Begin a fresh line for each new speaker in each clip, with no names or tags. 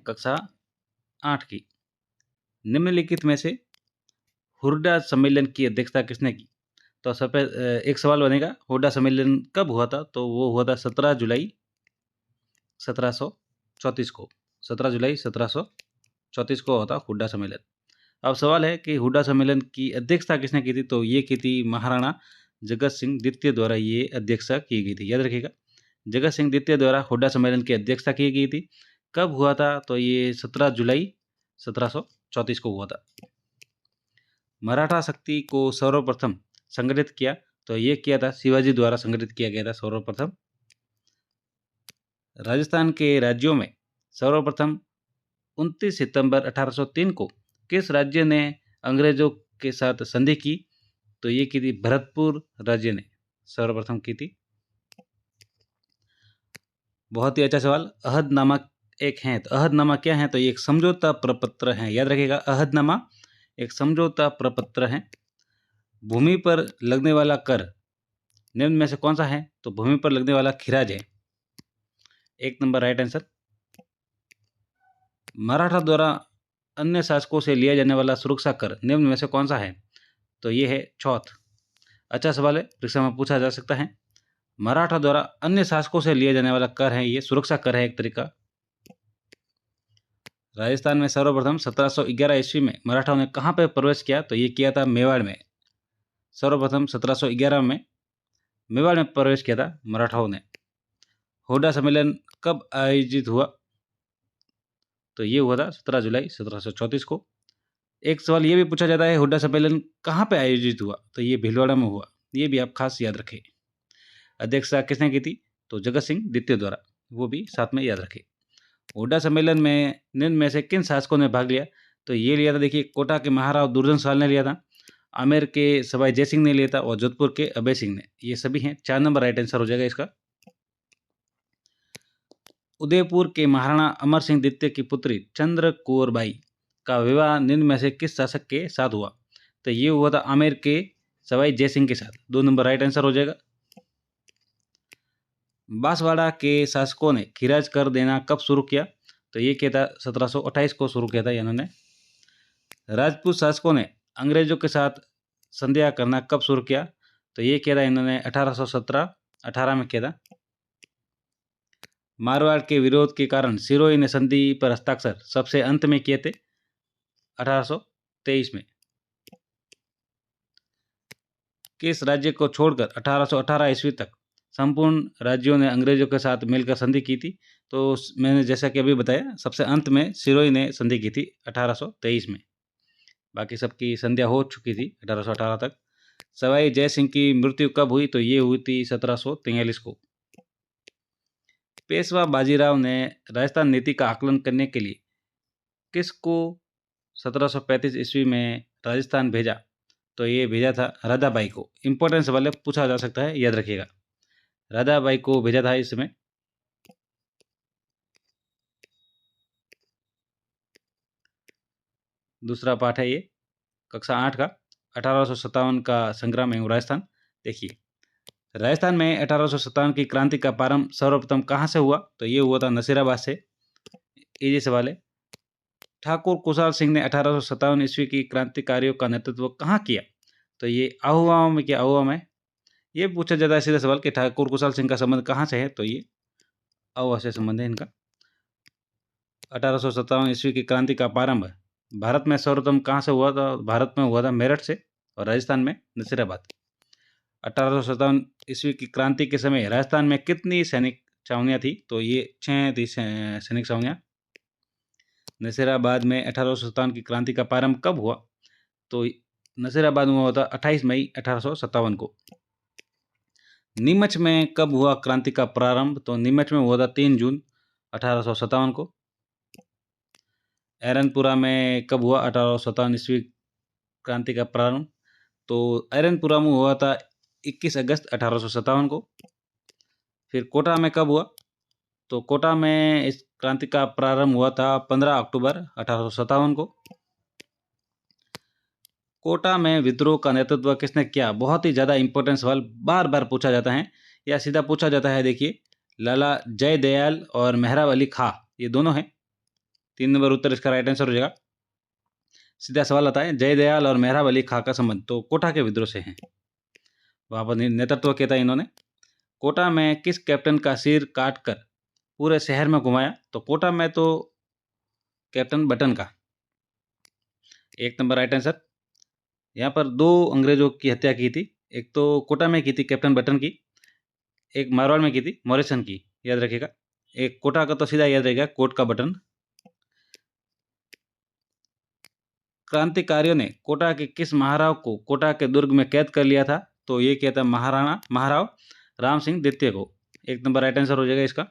कक्षा 8 की। निम्नलिखित में से हुर्डा सम्मेलन की अध्यक्षता किसने की? तो एक सवाल बनेगा, हुर्डा सम्मेलन कब हुआ था? तो वो हुआ था 17 जुलाई 1734 को। 17 जुलाई 1734 को हुआ था हुर्डा सम्मेलन। अब सवाल है कि हुर्डा सम्मेलन की अध्यक्षता किसने की थी? तो ये की थी महाराणा जगत सिंह द्वितीय द्वारा ये अध्यक्षता की गई थी। याद रखिएगा, जगत सिंह द्वितीय द्वारा हुर्डा सम्मेलन की अध्यक्षता की गई थी। कब हुआ था? तो ये 17 जुलाई 1734 को हुआ था। मराठा शक्ति को सर्वप्रथम संगठित किया, तो ये किया था शिवाजी द्वारा संगठित किया गया था सर्वप्रथम। राजस्थान के राज्यों में सर्वप्रथम 29 सितंबर 1803 को किस राज्य ने अंग्रेजों के साथ संधि की? तो ये की थी भरतपुर राज्य ने सर्वप्रथम की थी। बहुत ही अच्छा सवाल। अहदनामा एक है, तो अहदनामा क्या है? तो ये एक समझौता प्रपत्र है। याद रखिएगा, अहदनामा एक समझौता प्रपत्र है। भूमि पर लगने वाला कर निम्न में से कौन सा है? तो भूमि पर लगने वाला खिराज है, 1 नंबर राइट आंसर। मराठा द्वारा अन्य शासकों से लिया जाने वाला सुरक्षा कर निम्न में से कौन सा है? तो ये है चौथ। अच्छा सवाल है, परीक्षा में पूछा जा सकता है। मराठा द्वारा अन्य शासकों से लिया जाने वाला कर है, ये सुरक्षा कर है एक तरीका। राजस्थान में सर्वप्रथम 1711 ईस्वी में मराठाओं ने कहाँ पर प्रवेश किया? तो ये किया था मेवाड़ में। सर्वप्रथम 1711 में मेवाड़ में प्रवेश किया था मराठाओं ने। हुर्डा सम्मेलन कब आयोजित हुआ? तो ये हुआ था 17 जुलाई 1734 को। एक सवाल ये भी पूछा जाता है, हुर्डा सम्मेलन कहाँ पे आयोजित हुआ? तो ये भीलवाड़ा में हुआ। ये भी आप खास याद रखें। अध्यक्षता किसने की थी? तो जगत सिंह द्वितीय द्वारा, वो भी साथ में याद रखें। हुर्डा सम्मेलन में निम्न में से किन शासकों ने भाग लिया? तो ये लिया था, देखिए, कोटा के महाराव दुर्जन साल ने लिया था, आमेर के सवाई जय सिंह ने लिया था और जोधपुर के अभय सिंह ने। ये सभी हैं। 4 नंबर राइट आंसर हो जाएगा इसका। उदयपुर के महाराणा अमर सिंह द्वितीय की पुत्री चंद्र कौर बाई का विवाह निम्न में से किस शासक के साथ हुआ? तो ये हुआ था आमेर के सवाई जय सिंह के साथ। 2 नंबर राइट आंसर हो जाएगा। बांसवाड़ा के शासकों ने खिराज कर देना कब शुरू किया? तो ये किया था 1728 को शुरू किया था इन्होंने। राजपूत शासकों ने अंग्रेजों के साथ संधिया करना कब शुरू किया? तो ये किया था इन्होंने 1818 में किया था। मारवाड़ के विरोध के कारण सिरोही ने संधि पर हस्ताक्षर सबसे अंत में किए थे 1823 में। किस राज्य को छोड़कर 1818 ईस्वी तक संपूर्ण राज्यों ने अंग्रेजों के साथ मिलकर संधि की थी? तो मैंने जैसा कि अभी बताया, सबसे अंत में सिरोही ने संधि की थी 1823 में। बाकी सबकी संध्या हो चुकी थी 1818 तक। सवाई जय सिंह की मृत्यु कब हुई? तो ये हुई थी 1743 को। पेशवा बाजीराव ने राजस्थान नीति का आकलन करने के लिए किसको 1735 ईस्वी में राजस्थान भेजा? तो ये भेजा था राधाबाई को। इंपॉर्टेंट सवाल है, पूछा जा सकता है, याद रखिएगा। राधाबाई को भेजा था इस समय। दूसरा पाठ है ये कक्षा 8 का, 1857 का संग्राम एवं राजस्थान। देखिए, राजस्थान में 1857 की क्रांति का प्रारंभ सर्वप्रथम कहाँ से हुआ? तो ये हुआ था नसीराबाद से। इजी सवाल है। ठाकुर कुशाल सिंह ने 1857 ईस्वी की क्रांतिकारियों का नेतृत्व कहाँ किया? तो ये आहुआ में किया। आहुआ में ये पूछा जाता है सीधा सवाल कि ठाकुर कुशाल सिंह का संबंध कहाँ से है? तो ये आहुआ से संबंध है इनका। 1857 ईस्वी की क्रांति का प्रारंभ भारत में सर्वप्रथम कहाँ से हुआ था? भारत में हुआ था मेरठ से, और राजस्थान में नसीराबाद। 1857 ईस्वी की क्रांति के समय राजस्थान में कितनी सैनिक छावनियाँ थी? तो ये 6 थी सैनिक छावनियाँ। नसीराबाद में 1857 की क्रांति का प्रारंभ कब हुआ? तो नसीराबाद में हुआ था 28 मई 1857 को। नीमच में कब हुआ क्रांति का प्रारंभ? तो नीमच में हुआ था 3 जून 1857 को। एरनपुरा में कब हुआ 1857 ईस्वी क्रांति का प्रारंभ? तो एरनपुरा में हुआ था 21 अगस्त 1857 को। फिर कोटा में कब हुआ? तो कोटा में इस क्रांति का प्रारंभ हुआ था 15 अक्टूबर 1857 को। कोटा में विद्रोह का नेतृत्व किसने किया? बहुत ही ज़्यादा इंपॉर्टेंट सवाल, बार बार पूछा जाता है या सीधा पूछा जाता है। देखिए, लाला जयदयाल और मेहराब अली खां, ये दोनों हैं। 3 नंबर उत्तर इसका राइट आंसर हो जाएगा। सीधा सवाल आता है, जयदयाल और मेहराब अली खां का संबंध तो कोटा के विद्रोह से है। वहाँ पर नेतृत्व किया था इन्होंने। कोटा में किस कैप्टन का सिर काटकर पूरे शहर में घुमाया? तो कोटा में तो कैप्टन बटन का। 1 नंबर राइट आंसर। यहाँ पर 2 अंग्रेजों की हत्या की थी। एक तो कोटा में की थी कैप्टन बटन की, एक मारवाड़ में की थी मॉरिसन की, याद रखिएगा। एक कोटा का तो सीधा याद रहेगा, कोट का बटन। क्रांतिकारियों ने कोटा के किस महाराव को कोटा के दुर्ग में कैद कर लिया था? तो ये किया था महाराव राम सिंह द्वितीय को। 1 नंबर राइट आंसर हो जाएगा इसका।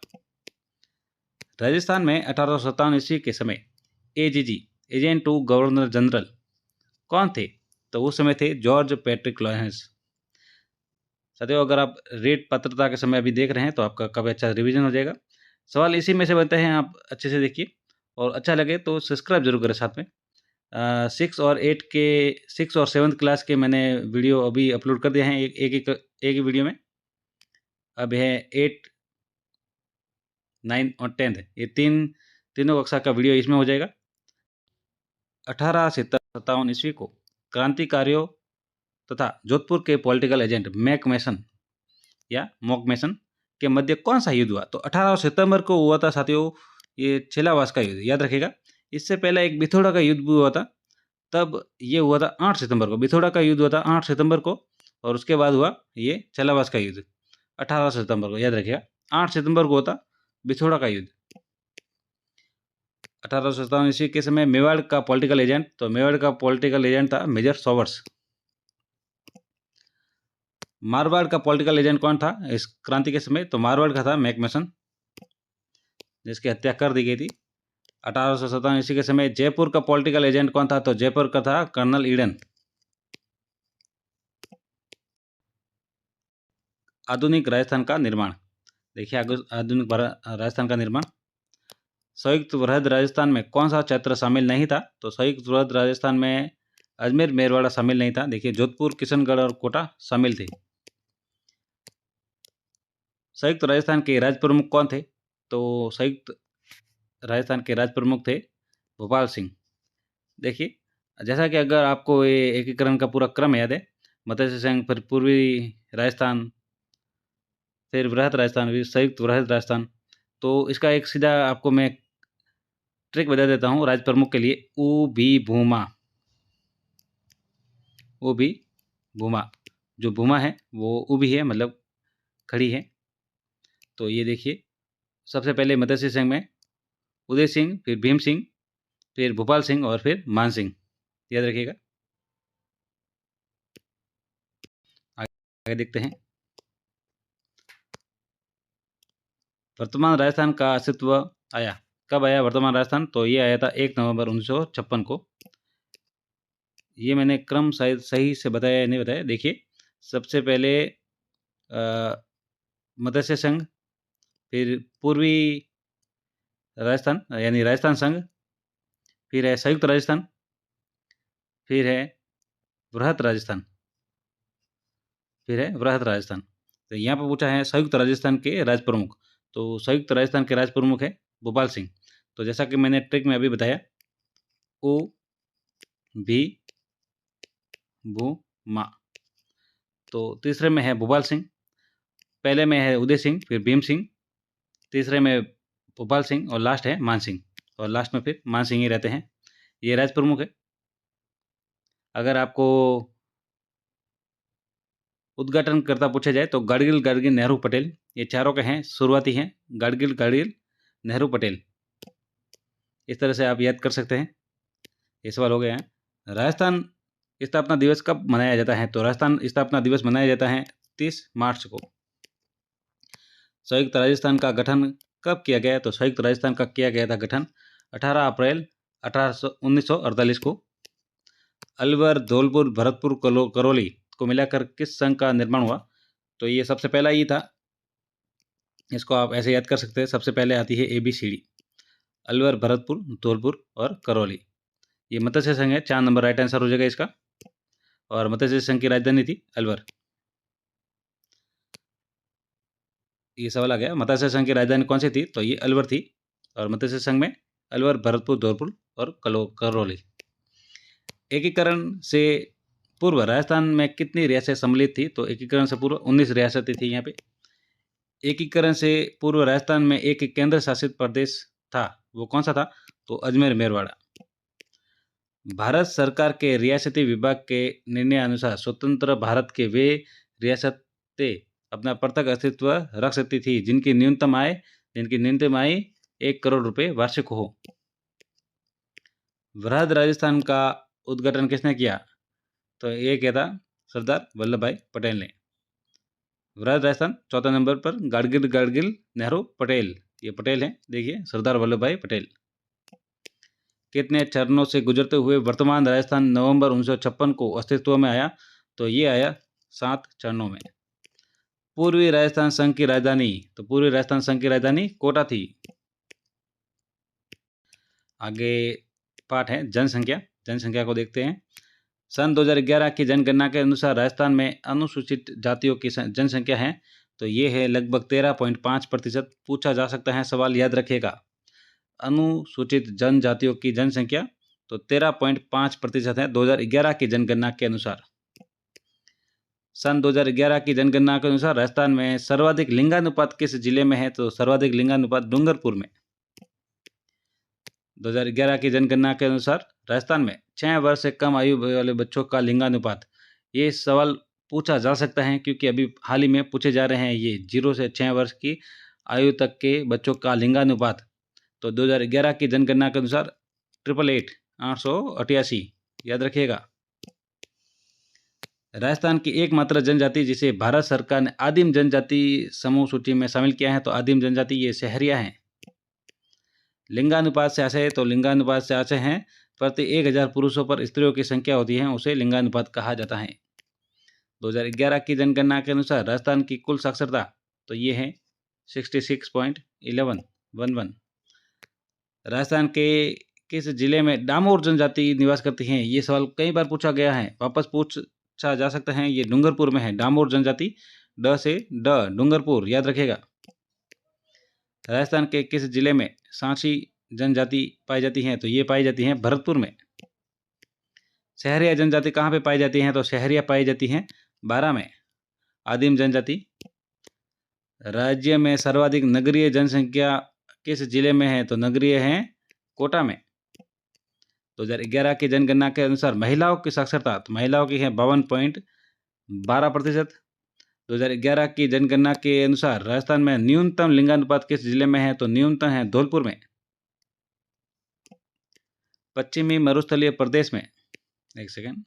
राजस्थान में 1857 ईस्वी के समय AGG agent to governor general कौन थे? तो उस समय थे जॉर्ज पैट्रिक लॉरेंस। साथियों, अगर आप रेट पात्रता के समय अभी देख रहे हैं तो आपका काफ़ी अच्छा रिवीजन हो जाएगा। सवाल इसी में से बनते हैं, आप अच्छे से देखिए और अच्छा लगे तो सब्सक्राइब जरूर करें साथ में। 6 और 7th क्लास के मैंने वीडियो अभी अपलोड कर दिए हैं एक ही वीडियो में। अब है 8, 9 और 10th, ये तीनों कक्षा का वीडियो इसमें हो जाएगा। 1857 ईस्वी को क्रांतिकारियों तथा जोधपुर के पॉलिटिकल एजेंट मैक मैसन या मॉक मैसन के मध्य कौन सा युद्ध हुआ? तो 18 सितंबर को हुआ था साथियों, ये छिलावास का युद्ध, याद रखिएगा। इससे पहले एक बिथोड़ा का युद्ध भी हुआ था, तब ये हुआ था 8 सितंबर को। बिथोड़ा का युद्ध हुआ था 8 सितंबर को और उसके बाद हुआ ये छिलावास का युद्ध 18 सितंबर को, याद रखिएगा। 8 सितंबर को होता बिथोड़ा का युद्ध। 1857 ईस्वी के समय मेवाड़ का पॉलिटिकल एजेंट, तो मेवाड़ का पॉलिटिकल एजेंट था मेजर सॉवर्स। मारवाड़ का पॉलिटिकल एजेंट कौन था इस क्रांति के समय? तो मारवाड़ का था मैकमेसन, जिसकी हत्या कर दी गई थी 1857 ईस्वी के समय। जयपुर का पॉलिटिकल एजेंट कौन था? तो जयपुर का था कर्नल ईडन। आधुनिक राजस्थान का निर्माण, देखिए आधुनिक राजस्थान का निर्माण। संयुक्त वृहद राजस्थान में कौन सा क्षेत्र शामिल नहीं था? तो संयुक्त वृहद राजस्थान में अजमेर मेरवाड़ा शामिल नहीं था। देखिए जोधपुर, किशनगढ़ और कोटा शामिल थे। संयुक्त राजस्थान के राज प्रमुख कौन थे? तो संयुक्त राजस्थान के राज प्रमुख थे भोपाल सिंह। देखिए, जैसा कि अगर आपको ये एकीकरण का पूरा क्रम याद है, मत्स्य संघ, फिर पूर्वी राजस्थान, फिर वृहद राजस्थान, फिर संयुक्त वृहद राजस्थान, तो इसका एक सीधा आपको मैं ट्रिक बता देता हूँ राज प्रमुख के लिए। उ भी भूमा, वो भी भूमा, जो भूमा है वो उ भी है, मतलब खड़ी है। तो ये देखिए, सबसे पहले मत्स्य संघ में उदय सिंह, फिर भीम सिंह, फिर भोपाल सिंह और फिर मान सिंह, याद रखिएगा। आगे देखते हैं। वर्तमान राजस्थान का अस्तित्व आया, कब आया वर्तमान राजस्थान? तो ये आया था 1 नवंबर 1956 को। ये मैंने क्रम शायद सही से बताया या नहीं बताया। देखिए, सबसे पहले मत्स्य संघ, फिर पूर्वी राजस्थान यानी राजस्थान संघ, फिर है संयुक्त राजस्थान, फिर है वृहद राजस्थान, फिर है वृहद राजस्थान। तो यहाँ पर पूछा है संयुक्त राजस्थान के राज प्रमुख, तो संयुक्त राजस्थान के राज प्रमुख है भोपाल सिंह। तो जैसा कि मैंने ट्रिक में अभी बताया, ओ भी भू मा। तो तीसरे में है भोपाल सिंह, पहले में है उदय सिंह, फिर भीम सिंह, तीसरे में भोपाल सिंह और लास्ट है मान सिंह, और लास्ट में फिर मान सिंह ही रहते हैं। ये राज प्रमुख है। अगर आपको उद्घाटनकर्ता पूछा जाए तो गाडगिल, गाडगिल, नेहरू, पटेल, ये चारों के हैं, शुरुआती हैं। गाडगिल, गाडगिल, नेहरू, पटेल, इस तरह से आप याद कर सकते हैं। ये सवाल हो गए हैं। राजस्थान स्थापना दिवस कब मनाया जाता है? तो राजस्थान स्थापना दिवस मनाया जाता है 30 मार्च को। संयुक्त राजस्थान का गठन कब किया गया? तो संयुक्त राजस्थान का किया गया था गठन 18 अप्रैल 1948 को। अलवर, धौलपुर, भरतपुर, करौली को मिलाकर किस संघ का निर्माण हुआ? तो ये सबसे पहला ही था। इसको आप ऐसे याद कर सकते हैं। सबसे पहले आती है ABCD, अलवर, भरतपुर, धौलपुर और करौली। ये मत्स्य संघ है, 4 नंबर राइट आंसर हो जाएगा इसका। और मत्स्य संघ की राजधानी थी अलवर। ये सवाल आ गया, मत्स्य संघ की राजधानी कौन सी थी? तो ये अलवर थी। और मत्स्य संघ में अलवर, भरतपुर, धौलपुर और करौली। एकीकरण से पूर्व राजस्थान में कितनी रियासतें सम्मिलित थी? तो एकीकरण से पूर्व 19 रियासतें थी यहाँ पे। एकीकरण से पूर्व राजस्थान में एक केंद्र शासित प्रदेश था, वो कौन सा था? तो अजमेर मेरवाड़ा। भारत सरकार के रियासती विभाग के निर्णय अनुसार स्वतंत्र भारत के वे रियासतें अपना पृथक अस्तित्व रख सकती थी जिनकी न्यूनतम आय 1 करोड़ रुपए वार्षिक हो। वृहद राजस्थान का उद्घाटन किसने किया? तो ये किया था सरदार वल्लभ भाई पटेल ने। वृहद राजस्थान 4 नंबर पर गाडगिल नेहरू पटेल, ये पटेल हैं, देखिए सरदार वल्लभ भाई पटेल। कितने चरणों से गुजरते हुए वर्तमान राजस्थान नवंबर 1956 को अस्तित्व में आया? तो ये आया 7 चरणों में। पूर्वी राजस्थान संघ की राजधानी, तो पूर्वी राजस्थान संघ की राजधानी कोटा थी। आगे पाठ है जनसंख्या को देखते हैं। सन 2011 की जनगणना के अनुसार राजस्थान में अनुसूचित जातियों की जनसंख्या है, तो ये है लगभग 13.5%। पूछा जा सकता है, सवाल याद रखिएगा, अनुसूचित जनजातियों की जनसंख्या तो 13.5% है 2011 की जनगणना के अनुसार। सन 2011 की जनगणना के अनुसार राजस्थान में सर्वाधिक लिंगानुपात किस जिले में है? तो सर्वाधिक लिंगानुपात डूंगरपुर में। 2011 की जनगणना के अनुसार राजस्थान में 6 वर्ष से कम आयु वाले बच्चों का लिंगानुपात, ये सवाल पूछा जा सकता है क्योंकि अभी हाल ही में पूछे जा रहे हैं ये 0 से 6 वर्ष की आयु तक के बच्चों का लिंगानुपात। तो 2011 की जनगणना के अनुसार 888 याद रखिएगा। राजस्थान की एकमात्र जनजाति जिसे भारत सरकार ने आदिम जनजाति समूह सूची में शामिल किया है, तो आदिम जनजाति ये सहरिया हैं। लिंगानुपात से आशय, तो लिंगानुपात से आशय हैं प्रति 1000 पुरुषों पर स्त्रियों की संख्या होती है, उसे लिंगानुपात कहा जाता है। 2011 की जनगणना के अनुसार राजस्थान की कुल साक्षरता तो ये है 66.11। राजस्थान के किस जिले में डामोर जनजाति निवास करती हैं? ये सवाल कई बार पूछा गया है, वापस पूछा जा सकता है। ये डूंगरपुर में है डामोर जनजाति, ड से ड डूंगरपुर याद रखिएगा। राजस्थान के किस जिले में सांची जनजाति पाई जाती है? तो ये पाई जाती है भरतपुर में। शहरिया जनजाति कहाँ पे पाई जाती हैं? तो शहरिया पाई जाती हैं बारां में। आदिम जनजाति। राज्य में सर्वाधिक नगरीय जनसंख्या किस जिले में है? तो नगरीय है कोटा में। 2011 की जनगणना के अनुसार महिलाओं की साक्षरता, तो महिलाओं की है 52.12%। 2011 की जनगणना के अनुसार राजस्थान में न्यूनतम लिंगानुपात किस जिले में है? तो न्यूनतम है धौलपुर में। पश्चिमी मरुस्थलीय प्रदेश में, एक सेकेंड,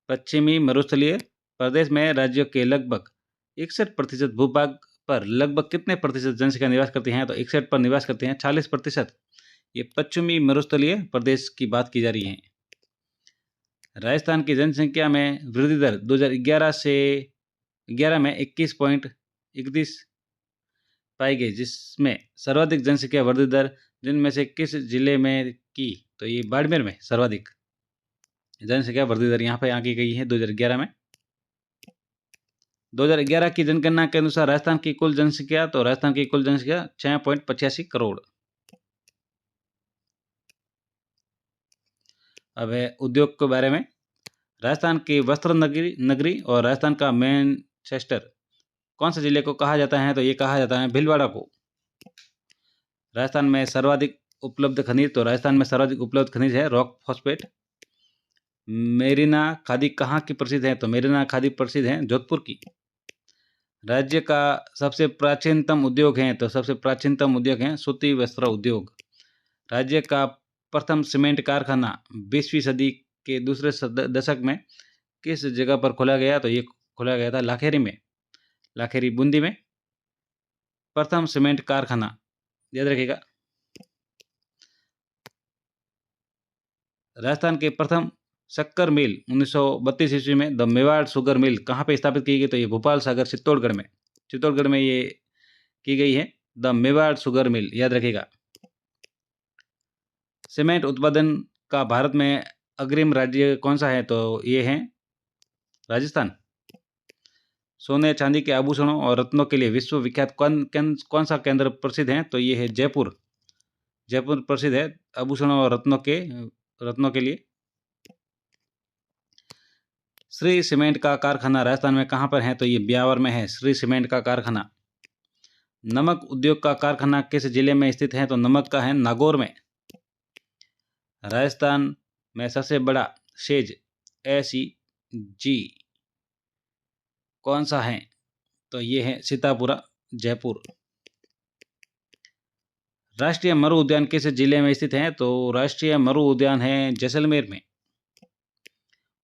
पश्चिमी मरुस्थलीय प्रदेश में राज्यों के लगभग 61% भूभाग पर लगभग कितने प्रतिशत जनसंख्या निवास करती हैं? तो 61 पर निवास करती हैं 40%। ये पश्चिमी मरुस्थलीय प्रदेश की बात की जा रही है। राजस्थान की जनसंख्या में वृद्धि दर 2011 से 11 में 21.31 पाई गई, जिसमें सर्वाधिक जनसंख्या वृद्धि दर जिनमें से किस जिले में की? तो ये बाड़मेर में सर्वाधिक जनसंख्या वृद्धि दर यहाँ पे आंकी गई है 2011 में। 2011 की जनगणना के अनुसार राजस्थान की कुल जनसंख्या, तो राजस्थान की कुल जनसंख्या 6.85 करोड़। अब है उद्योग के बारे में। राजस्थान की वस्त्र नगरी और राजस्थान का मैनचेस्टर कौन से जिले को कहा जाता है? तो ये कहा जाता है भीलवाड़ा को। राजस्थान में सर्वाधिक उपलब्ध खनिज, तो राजस्थान में सर्वाधिक उपलब्ध खनिज है रॉक फॉस्फेट। मेरिना खादी कहाँ की प्रसिद्ध है? तो मेरिना खादी प्रसिद्ध है जोधपुर की। राज्य का सबसे प्राचीनतम उद्योग है, तो सबसे प्राचीनतम उद्योग है सूती वस्त्र उद्योग। राज्य का प्रथम सीमेंट कारखाना 20वीं सदी के दूसरे दशक में किस जगह पर खोला गया? तो ये खोला गया था लाखेरी में, लाखेरी बूंदी में प्रथम सीमेंट कारखाना याद रखिएगा। राजस्थान के प्रथम शक्कर मिल 1932 ईस्वी में द मेवाड़ शुगर मिल कहाँ पे स्थापित की गई? तो ये भोपाल सागर चित्तौड़गढ़ में ये की गई है द मेवाड़ शुगर मिल याद रखिएगा। सीमेंट उत्पादन का भारत में अग्रिम राज्य कौन सा है? तो ये है राजस्थान। सोने चांदी के आभूषणों और रत्नों के लिए विश्व विख्यात कौन सा केंद्र प्रसिद्ध है? तो ये है जयपुर। जयपुर प्रसिद्ध है आभूषणों और रत्नों के लिए। श्री सीमेंट का कारखाना राजस्थान में कहाँ पर है? तो ये ब्यावर में है, श्री सीमेंट का कारखाना। नमक उद्योग का कारखाना किस जिले में स्थित है? तो नमक का है नागौर में। राजस्थान में सबसे बड़ा सेज SEG कौन सा है? तो ये है सीतापुरा, जयपुर। राष्ट्रीय मरु उद्यान किस जिले में स्थित है? तो राष्ट्रीय मरु उद्यान है जैसलमेर में।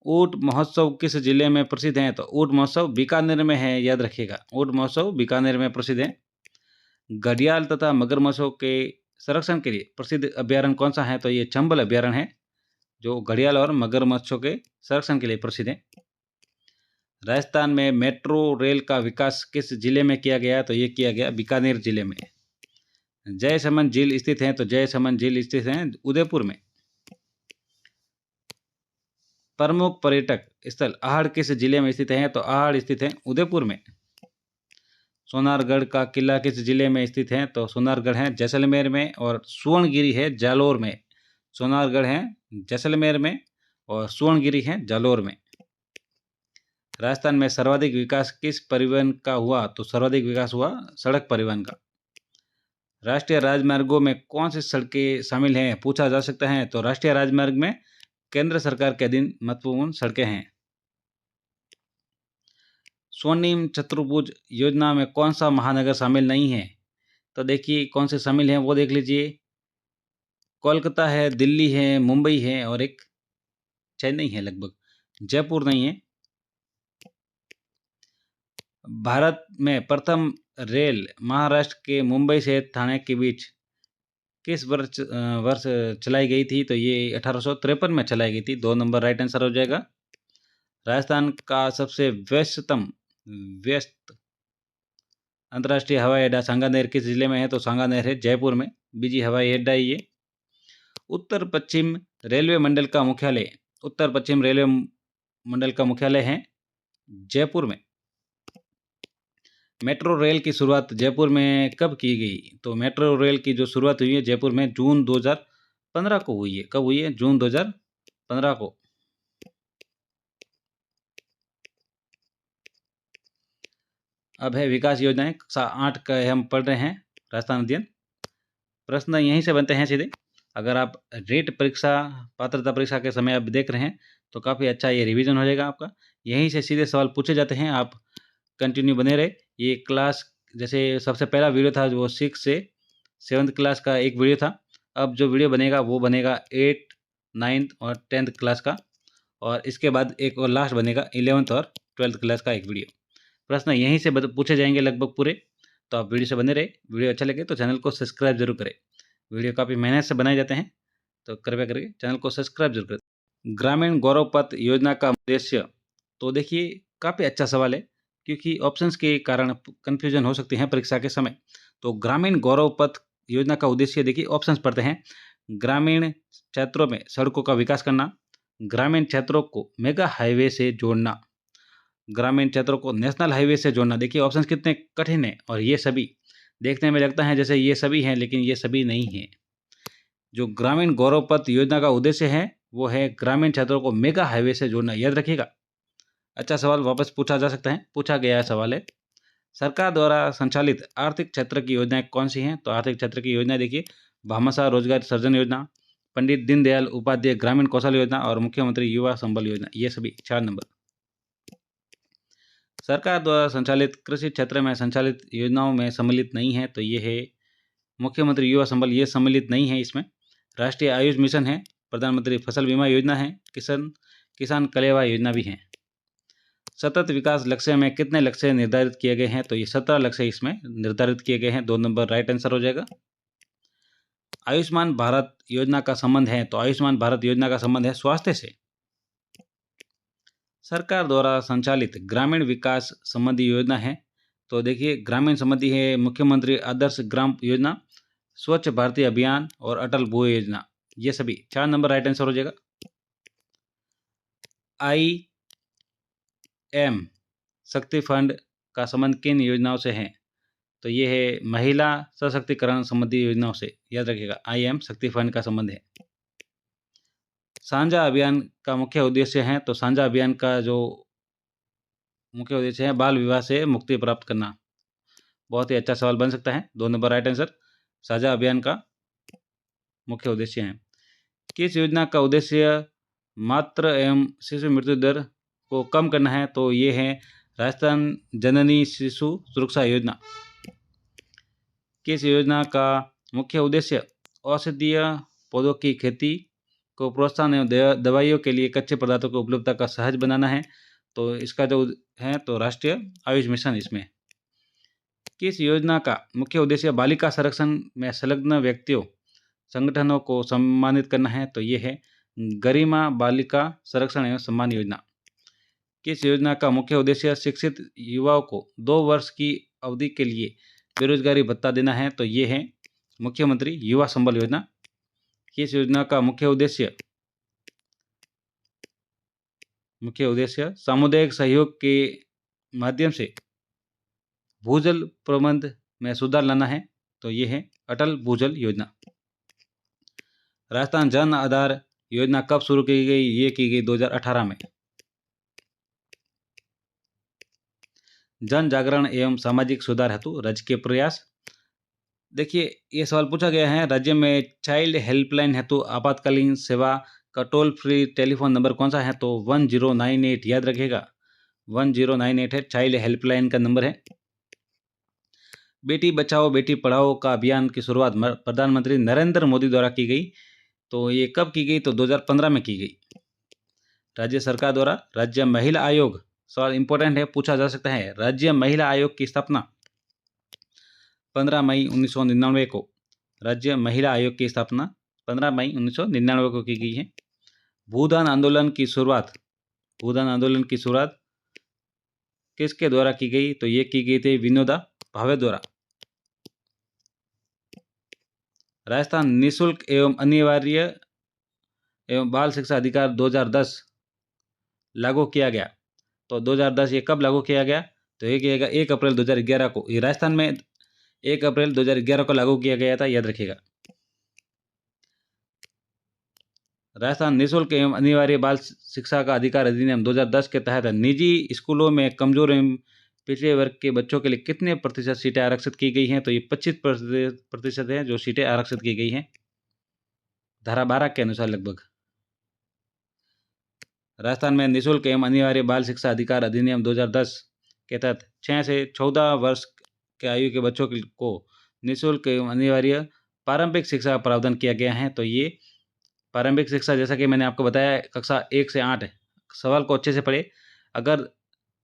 ऊंट महोत्सव किस जिले में प्रसिद्ध है? तो ऊंट महोत्सव बीकानेर में है, याद रखिएगा, ऊंट महोत्सव बीकानेर में प्रसिद्ध है। घड़ियाल तथा मगरमच्छों के संरक्षण के लिए प्रसिद्ध अभ्यारण्य कौन सा है? तो ये चंबल अभ्यारण्य है, जो घड़ियाल और मगरमच्छों के संरक्षण के लिए प्रसिद्ध है। राजस्थान में मेट्रो रेल का विकास किस जिले में किया गया? तो ये किया गया बीकानेर जिले में। जयसमंद झील स्थित है? तो जयसमंद झील स्थित है उदयपुर में। प्रमुख पर्यटक स्थल आहड़ किस जिले में स्थित है? तो आहड़ स्थित है उदयपुर में। सोनारगढ़ का किला किस जिले में स्थित है? तो सोनारगढ़ है जैसलमेर में, और सुवर्णगिरी है जालोर में। सोनारगढ़ है जैसलमेर में और सुवर्णगिरी है जालोर में। राजस्थान में सर्वाधिक विकास किस परिवहन का हुआ? तो सर्वाधिक विकास हुआ सड़क परिवहन का। राष्ट्रीय राजमार्गों में कौन सी सड़कें शामिल हैं? पूछा जा सकता है। तो राष्ट्रीय राजमार्ग में केंद्र सरकार के अधीन महत्वपूर्ण सड़कें हैं। स्वर्णिम चतुर्भुज योजना में कौन सा महानगर शामिल नहीं है? तो देखिए कौन से शामिल हैं वो देख लीजिए। कोलकाता है, दिल्ली है, मुंबई है और एक चेन्नई है लगभग, जयपुर नहीं है। भारत में प्रथम रेल महाराष्ट्र के मुंबई से ठाणे के बीच किस वर्ष चलाई गई थी? तो ये 1853 में चलाई गई थी। 2 नंबर राइट आंसर हो जाएगा। राजस्थान का सबसे व्यस्त अंतर्राष्ट्रीय हवाई अड्डा सांगानेर किस जिले में है? तो सांगानेर है जयपुर में, बीजी हवाई अड्डा है ये। उत्तर पश्चिम रेलवे मंडल का मुख्यालय है जयपुर में। मेट्रो रेल की शुरुआत जयपुर में कब की गई? तो मेट्रो रेल की जो शुरुआत हुई है जयपुर में जून 2015 को हुई है। कब हुई है? जून 2015 को। अब है विकास योजनाएं, कक्षा 8 का हम पढ़ रहे हैं राजस्थान अध्ययन। प्रश्न यहीं से बनते हैं सीधे। अगर आप रेट परीक्षा, पात्रता परीक्षा के समय आप देख रहे हैं तो काफ़ी अच्छा ये रिवीजन हो जाएगा आपका। यहीं से सीधे सवाल पूछे जाते हैं, आप कंटिन्यू बने रहे। ये क्लास जैसे सबसे पहला वीडियो था वो 6 से 7th क्लास का एक वीडियो था। अब जो वीडियो बनेगा वो बनेगा 8th, 9th और 10th क्लास का, और इसके बाद एक और लास्ट बनेगा 11th और 12th क्लास का एक वीडियो। प्रश्न यहीं से पूछे जाएंगे लगभग पूरे। तो आप वीडियो से बने रहे। वीडियो अच्छा लगे तो चैनल को सब्सक्राइब जरूर करें। वीडियो काफ़ी मेहनत से बनाए जाते हैं, तो कृपया करके चैनल को सब्सक्राइब जरूर करें। ग्रामीण गौरव पथ योजना का उद्देश्य, तो देखिए काफ़ी अच्छा सवाल है, क्योंकि ऑप्शंस के कारण कन्फ्यूजन हो सकती है परीक्षा के समय। तो ग्रामीण गौरव पथ योजना का उद्देश्य देखिए, ऑप्शंस पढ़ते हैं। ग्रामीण क्षेत्रों में सड़कों का विकास करना, ग्रामीण क्षेत्रों को मेगा हाईवे से जोड़ना, ग्रामीण क्षेत्रों को नेशनल हाईवे से जोड़ना। देखिए ऑप्शंस कितने कठिन हैं, और ये सभी देखने में लगता है जैसे ये सभी हैं, लेकिन ये सभी नहीं हैं। जो ग्रामीण गौरव पथ योजना का उद्देश्य है वो है ग्रामीण क्षेत्रों को मेगा हाईवे से जोड़ना, याद रखिएगा। अच्छा सवाल वापस पूछा जा सकता है, पूछा गया है सवाल है, सरकार द्वारा संचालित आर्थिक क्षेत्र की योजनाएं कौन सी हैं? तो आर्थिक क्षेत्र की योजना देखिए, भामाशाह रोजगार सृजन योजना, पंडित दीनदयाल उपाध्याय ग्रामीण कौशल योजना और मुख्यमंत्री युवा संबल योजना, ये सभी 4 नंबर। सरकार द्वारा संचालित कृषि क्षेत्र में संचालित योजनाओं में सम्मिलित नहीं है, तो ये है मुख्यमंत्री युवा संबल, ये सम्मिलित नहीं है इसमें। राष्ट्रीय आयुष मिशन है, प्रधानमंत्री फसल बीमा योजना है, किसान कलेवा योजना भी है। सतत विकास लक्ष्य में कितने लक्ष्य निर्धारित किए गए हैं? तो ये 17 लक्ष्य इसमें निर्धारित किए गए हैं। 2 नंबर राइट आंसर हो जाएगा। आयुष्मान भारत योजना का संबंध है, तो आयुष्मान भारत योजना का संबंध है स्वास्थ्य से। सरकार द्वारा संचालित ग्रामीण विकास संबंधी योजना है, तो देखिए ग्रामीण संबंधी है मुख्यमंत्री आदर्श ग्राम योजना, स्वच्छ भारतीय अभियान और अटल भू योजना, ये सभी 4 नंबर राइट आंसर हो जाएगा। IM शक्ति फंड का संबंध किन योजनाओं से है? तो ये है महिला सशक्तिकरण संबंधी योजनाओं से, याद रखिएगा IM शक्ति फंड का संबंध है। साझा अभियान का मुख्य उद्देश्य है, तो साझा अभियान का जो मुख्य उद्देश्य है बाल विवाह से मुक्ति प्राप्त करना। बहुत ही अच्छा सवाल बन सकता है, 2 नंबर राइट आंसर। साझा अभियान का मुख्य उद्देश्य है। किस योजना का उद्देश्य मातृ एवं शिशु मृत्यु दर को कम करना है, तो ये है राजस्थान जननी शिशु सुरक्षा योजना। किस योजना का मुख्य उद्देश्य औषधीय पौधों की खेती को प्रोत्साहन एवं दवाइयों के लिए कच्चे पदार्थों की उपलब्धता का सहज बनाना है, तो इसका जो है तो राष्ट्रीय आयुष मिशन इसमें। किस योजना का मुख्य उद्देश्य बालिका संरक्षण में संलग्न व्यक्तियों संगठनों को सम्मानित करना है, तो ये है गरिमा बालिका संरक्षण एवं सम्मान योजना। किस योजना का मुख्य उद्देश्य शिक्षित युवाओं को 2 वर्ष की अवधि के लिए बेरोजगारी भत्ता देना है, तो ये है मुख्यमंत्री युवा संबल योजना। किस योजना का मुख्य उद्देश्य सामुदायिक सहयोग के माध्यम से भूजल प्रबंध में सुधार लाना है, तो ये है अटल भूजल योजना। राजस्थान जन आधार योजना कब शुरू की गई? ये की गई 2018 में। जन जागरण एवं सामाजिक सुधार हेतु राज्य के प्रयास। देखिए ये सवाल पूछा गया है, राज्य में चाइल्ड हेल्पलाइन हेतु आपातकालीन सेवा का टोल फ्री टेलीफोन नंबर कौन सा है? तो 1098, याद रखिएगा 1098 है, चाइल्ड हेल्पलाइन का नंबर है। बेटी बचाओ बेटी पढ़ाओ का अभियान की शुरुआत प्रधानमंत्री नरेंद्र मोदी द्वारा की गई, तो ये कब की गई? तो 2015 में की गई राज्य सरकार द्वारा। राज्य महिला आयोग, सवाल इंपॉर्टेंट है, पूछा जा सकता है। राज्य महिला आयोग की स्थापना 15 मई 1999 को, राज्य महिला आयोग की स्थापना 15 मई 1999 को की गई है। भूदान आंदोलन की शुरुआत किसके द्वारा की गई? तो ये की गई थी विनोबा भावे द्वारा। राजस्थान निःशुल्क एवं अनिवार्य एवं बाल शिक्षा अधिकार 2010 लागू किया गया, तो 2010 ये कब लागू किया गया? तो ये किया गया 1 अप्रैल 2011 को। ये राजस्थान में 1 अप्रैल 2011 को लागू किया गया था, याद रखिएगा। राजस्थान निःशुल्क एवं अनिवार्य बाल शिक्षा का अधिकार अधिनियम 2010 के तहत निजी स्कूलों में कमजोर एवं पिछड़े वर्ग के बच्चों के लिए कितने प्रतिशत सीटें आरक्षित की गई हैं? तो ये 25% है जो सीटें आरक्षित की गई हैं, धारा 12 के अनुसार लगभग। राजस्थान में निःशुल्क एवं अनिवार्य बाल शिक्षा अधिकार अधिनियम 2010 के तहत 6 से 14 वर्ष के आयु के बच्चों को निःशुल्क एवं अनिवार्य प्रारंभिक शिक्षा का प्रावधान किया गया है। तो ये प्रारंभिक शिक्षा जैसा कि मैंने आपको बताया कक्षा 1 से 8 है। सवाल को अच्छे से पढ़े। अगर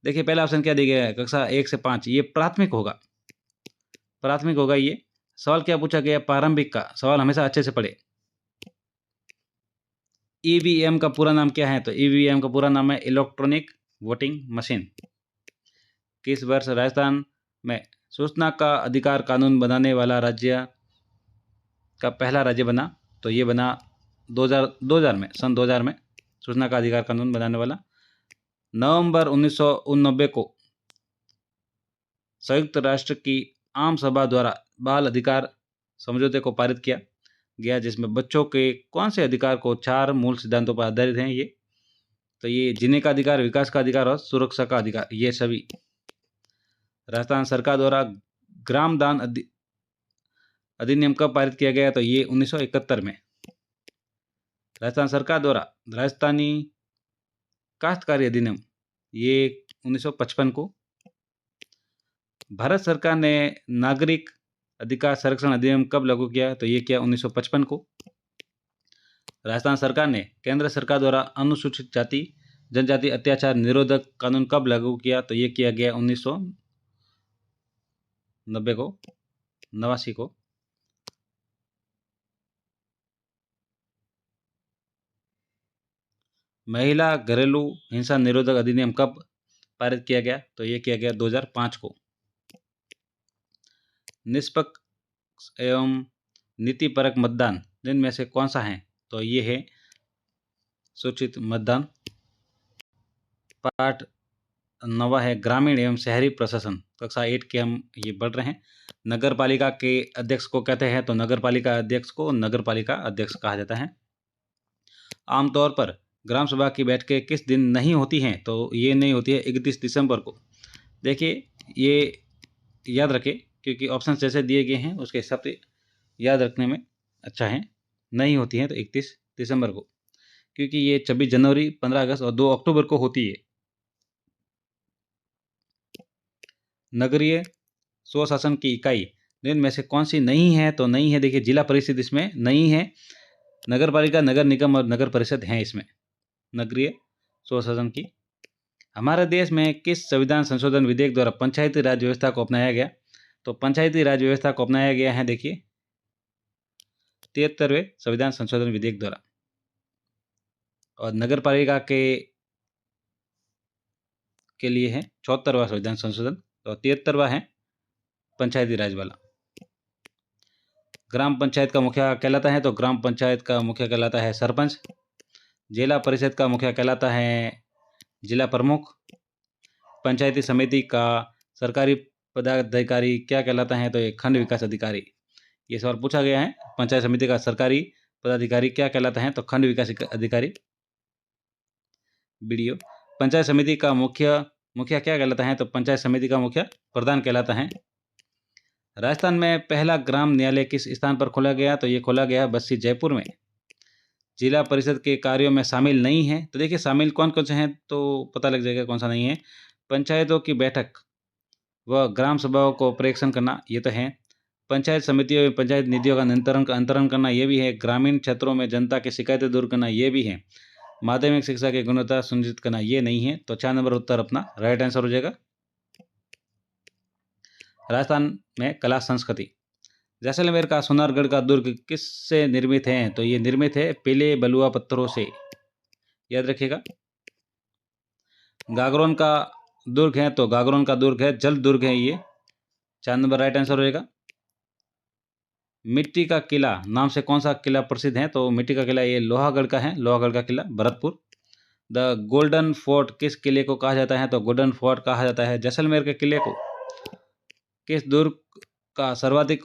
देखिए पहला ऑप्शन क्या दिया गया है, कक्षा 1 से 5, ये प्राथमिक होगा। ये सवाल क्या पूछा गया? प्रारंभिक का। सवाल हमेशा अच्छे से पढ़े। ईवीएम का पूरा नाम क्या है? तो ईवीएम का पूरा नाम है इलेक्ट्रॉनिक वोटिंग मशीन। किस वर्ष राजस्थान में सूचना का अधिकार कानून बनाने वाला राज्य का पहला राज्य बना? तो ये बना 2000 में, सन 2000 में सूचना का अधिकार कानून बनाने वाला। नवंबर 1989 को संयुक्त राष्ट्र की आम सभा द्वारा बाल अधिकार समझौते को पारित किया गया, जिसमें बच्चों के कौन से अधिकार को 4 मूल सिद्धांतों पर आधारित हैं ये? तो ये जीने का अधिकार, विकास का अधिकार और सुरक्षा का अधिकार, ये सभी। राजस्थान सरकार द्वारा ग्राम दान अधिनियम कब पारित किया गया? तो ये 1971 में। राजस्थान सरकार द्वारा राजस्थानी काश्तकारी अधिनियम ये 1955 को। भारत सरकार ने नागरिक अधिकार संरक्षण अधिनियम कब लागू किया? तो ये किया 1955 को। राजस्थान सरकार ने केंद्र सरकार द्वारा अनुसूचित जाति जनजाति अत्याचार निरोधक कानून कब लागू किया? तो ये किया गया 1989 को। महिला घरेलू हिंसा निरोधक अधिनियम कब पारित किया गया? तो ये किया गया 2005 को। निष्पक्ष एवं नीतिपरक मतदान जिनमें से कौन सा है? तो ये है सूचित मतदान। पाठ 9 है ग्रामीण एवं शहरी प्रशासन। कक्षा 8 के हम ये पढ़ रहे हैं। नगर पालिका के अध्यक्ष को कहते हैं तो नगर पालिका अध्यक्ष को नगर पालिका अध्यक्ष कहा जाता है। आमतौर पर ग्राम सभा की बैठकें किस दिन नहीं होती हैं, तो ये नहीं होती है 31 दिसंबर को। देखिए ये याद रखें क्योंकि ऑप्शन जैसे दिए गए हैं उसके हिसाब से याद रखने में अच्छा है। नहीं होती हैं तो 31 दिसंबर को, क्योंकि ये 26 जनवरी, 15 अगस्त और 2 अक्टूबर को होती है। नगरीय स्वशासन की इकाई निम्न में से कौन सी नहीं है, तो नहीं है देखिए जिला परिषद इसमें नहीं है। नगर पालिका, नगर निगम और नगर परिषद हैं इसमें नगरीय स्वशासन की। हमारे देश में किस संविधान संशोधन विधेयक द्वारा पंचायती राज व्यवस्था को अपनाया गया, तो पंचायती राज व्यवस्था को अपनाया गया है देखिए 73वें संविधान संशोधन विधेयक द्वारा। और नगर पालिका के लिए है 74वां संविधान संशोधन, तो 73वां है पंचायती राज वाला। ग्राम पंचायत का मुखिया कहलाता है, तो ग्राम पंचायत का मुखिया कहलाता है सरपंच। जिला परिषद का मुखिया कहलाता है जिला प्रमुख। पंचायती समिति का सरकारी पदाधिकारी क्या कहलाता है, तो ये खंड विकास अधिकारी। ये सवाल पूछा गया है, पंचायत समिति का सरकारी पदाधिकारी क्या कहलाता है, तो खंड विकास अधिकारी बीडीओ। पंचायत समिति का मुखिया क्या कहलाता है, तो पंचायत समिति का मुखिया प्रधान कहलाता है। राजस्थान में पहला ग्राम न्यायालय किस स्थान पर खोला गया, तो ये खोला गया बस्सी जयपुर में। जिला परिषद के कार्यों में शामिल नहीं है, तो देखिए शामिल कौन कौन से हैं तो पता लग जाएगा कौन सा नहीं है। पंचायतों की बैठक व ग्राम सभाओं को प्रेक्षण करना, ये तो है। पंचायत समितियों में पंचायत निधियों का अंतरण करना, ये भी है। ग्रामीण क्षेत्रों में जनता की शिकायतें दूर करना, ये भी है। माध्यमिक शिक्षा की गुणवत्ता सुनिश्चित करना, ये नहीं है। तो 4 नंबर उत्तर अपना राइट आंसर हो जाएगा। राजस्थान में कला संस्कृति। जैसलमेर का सोनारगढ़ का दुर्ग किससे निर्मित है, तो ये निर्मित है पीले बलुआ पत्थरों से, याद रखिएगा। गागरोन का दुर्ग है, तो गागरोन का दुर्ग है जल दुर्ग है ये, 4 नंबर राइट आंसर रहेगा। मिट्टी का किला नाम से कौन सा किला प्रसिद्ध है, तो मिट्टी का किला ये लोहागढ़ का है, लोहागढ़ का किला भरतपुर। द गोल्डन फोर्ट किस किले को कहा जाता है, तो गोल्डन फोर्ट कहा जाता है जैसलमेर के किले को। किस दुर्ग का सर्वाधिक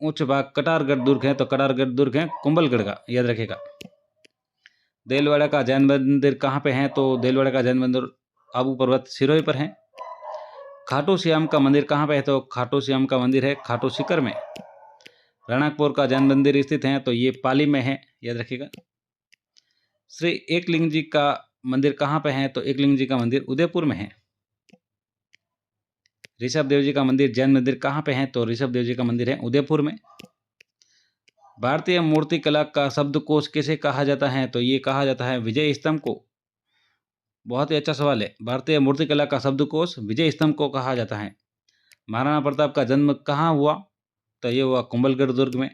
उच्च भाग कटारगढ़ दुर्ग है, तो कटारगढ़ दुर्ग है कुंभलगढ़ का, याद रखिएगा। देलवाड़ा का जैन मंदिर कहाँ पे है, तो देलवाड़ा का जैन मंदिर आबू पर्वत सिरोही पर है। खाटू श्याम का मंदिर कहाँ पे है, तो खाटू श्याम का मंदिर है खाटू सीकर में। रणकपुर का जैन मंदिर स्थित है, तो ये पाली में है, याद रखिएगा। श्री एकलिंग जी का मंदिर कहाँ पे है, तो एकलिंग जी का मंदिर उदयपुर में है। ऋषभ देव जी का मंदिर जैन मंदिर कहाँ पे है, तो ऋषभ देव जी का मंदिर है उदयपुर में। भारतीय मूर्ति कला का शब्दकोश किसे कहा जाता है, तो ये कहा जाता है विजय स्तंभ को। बहुत ही अच्छा सवाल है। भारतीय मूर्ति कला का शब्दकोश विजय स्तंभ को कहा जाता है। महाराणा प्रताप का जन्म कहाँ हुआ, तो ये हुआ कुंभलगढ़ दुर्ग में।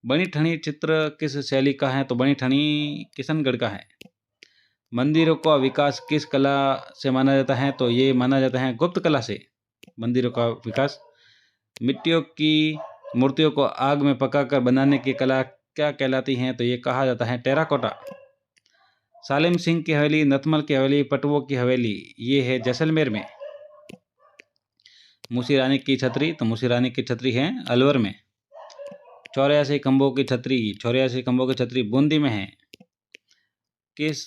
बनी ठनी चित्र किस शैली का है, तो बनी ठनी किशनगढ़ का है। मंदिरों का विकास किस कला से माना जाता है, तो ये माना जाता है गुप्त कला से मंदिरों का विकास। मिट्टियों की मूर्तियों को आग में पकाकर बनाने की कला क्या कहलाती है, तो ये कहा जाता है टेराकोटा। सालिम सिंह की हवेली, नथमल की हवेली, पटवों की हवेली, ये है जैसलमेर में। मूसी रानी की छतरी, तो मूसी रानी की छतरी है अलवर में। 84 खंभों की छतरी, 84 खंभों की छतरी बूंदी में है। किस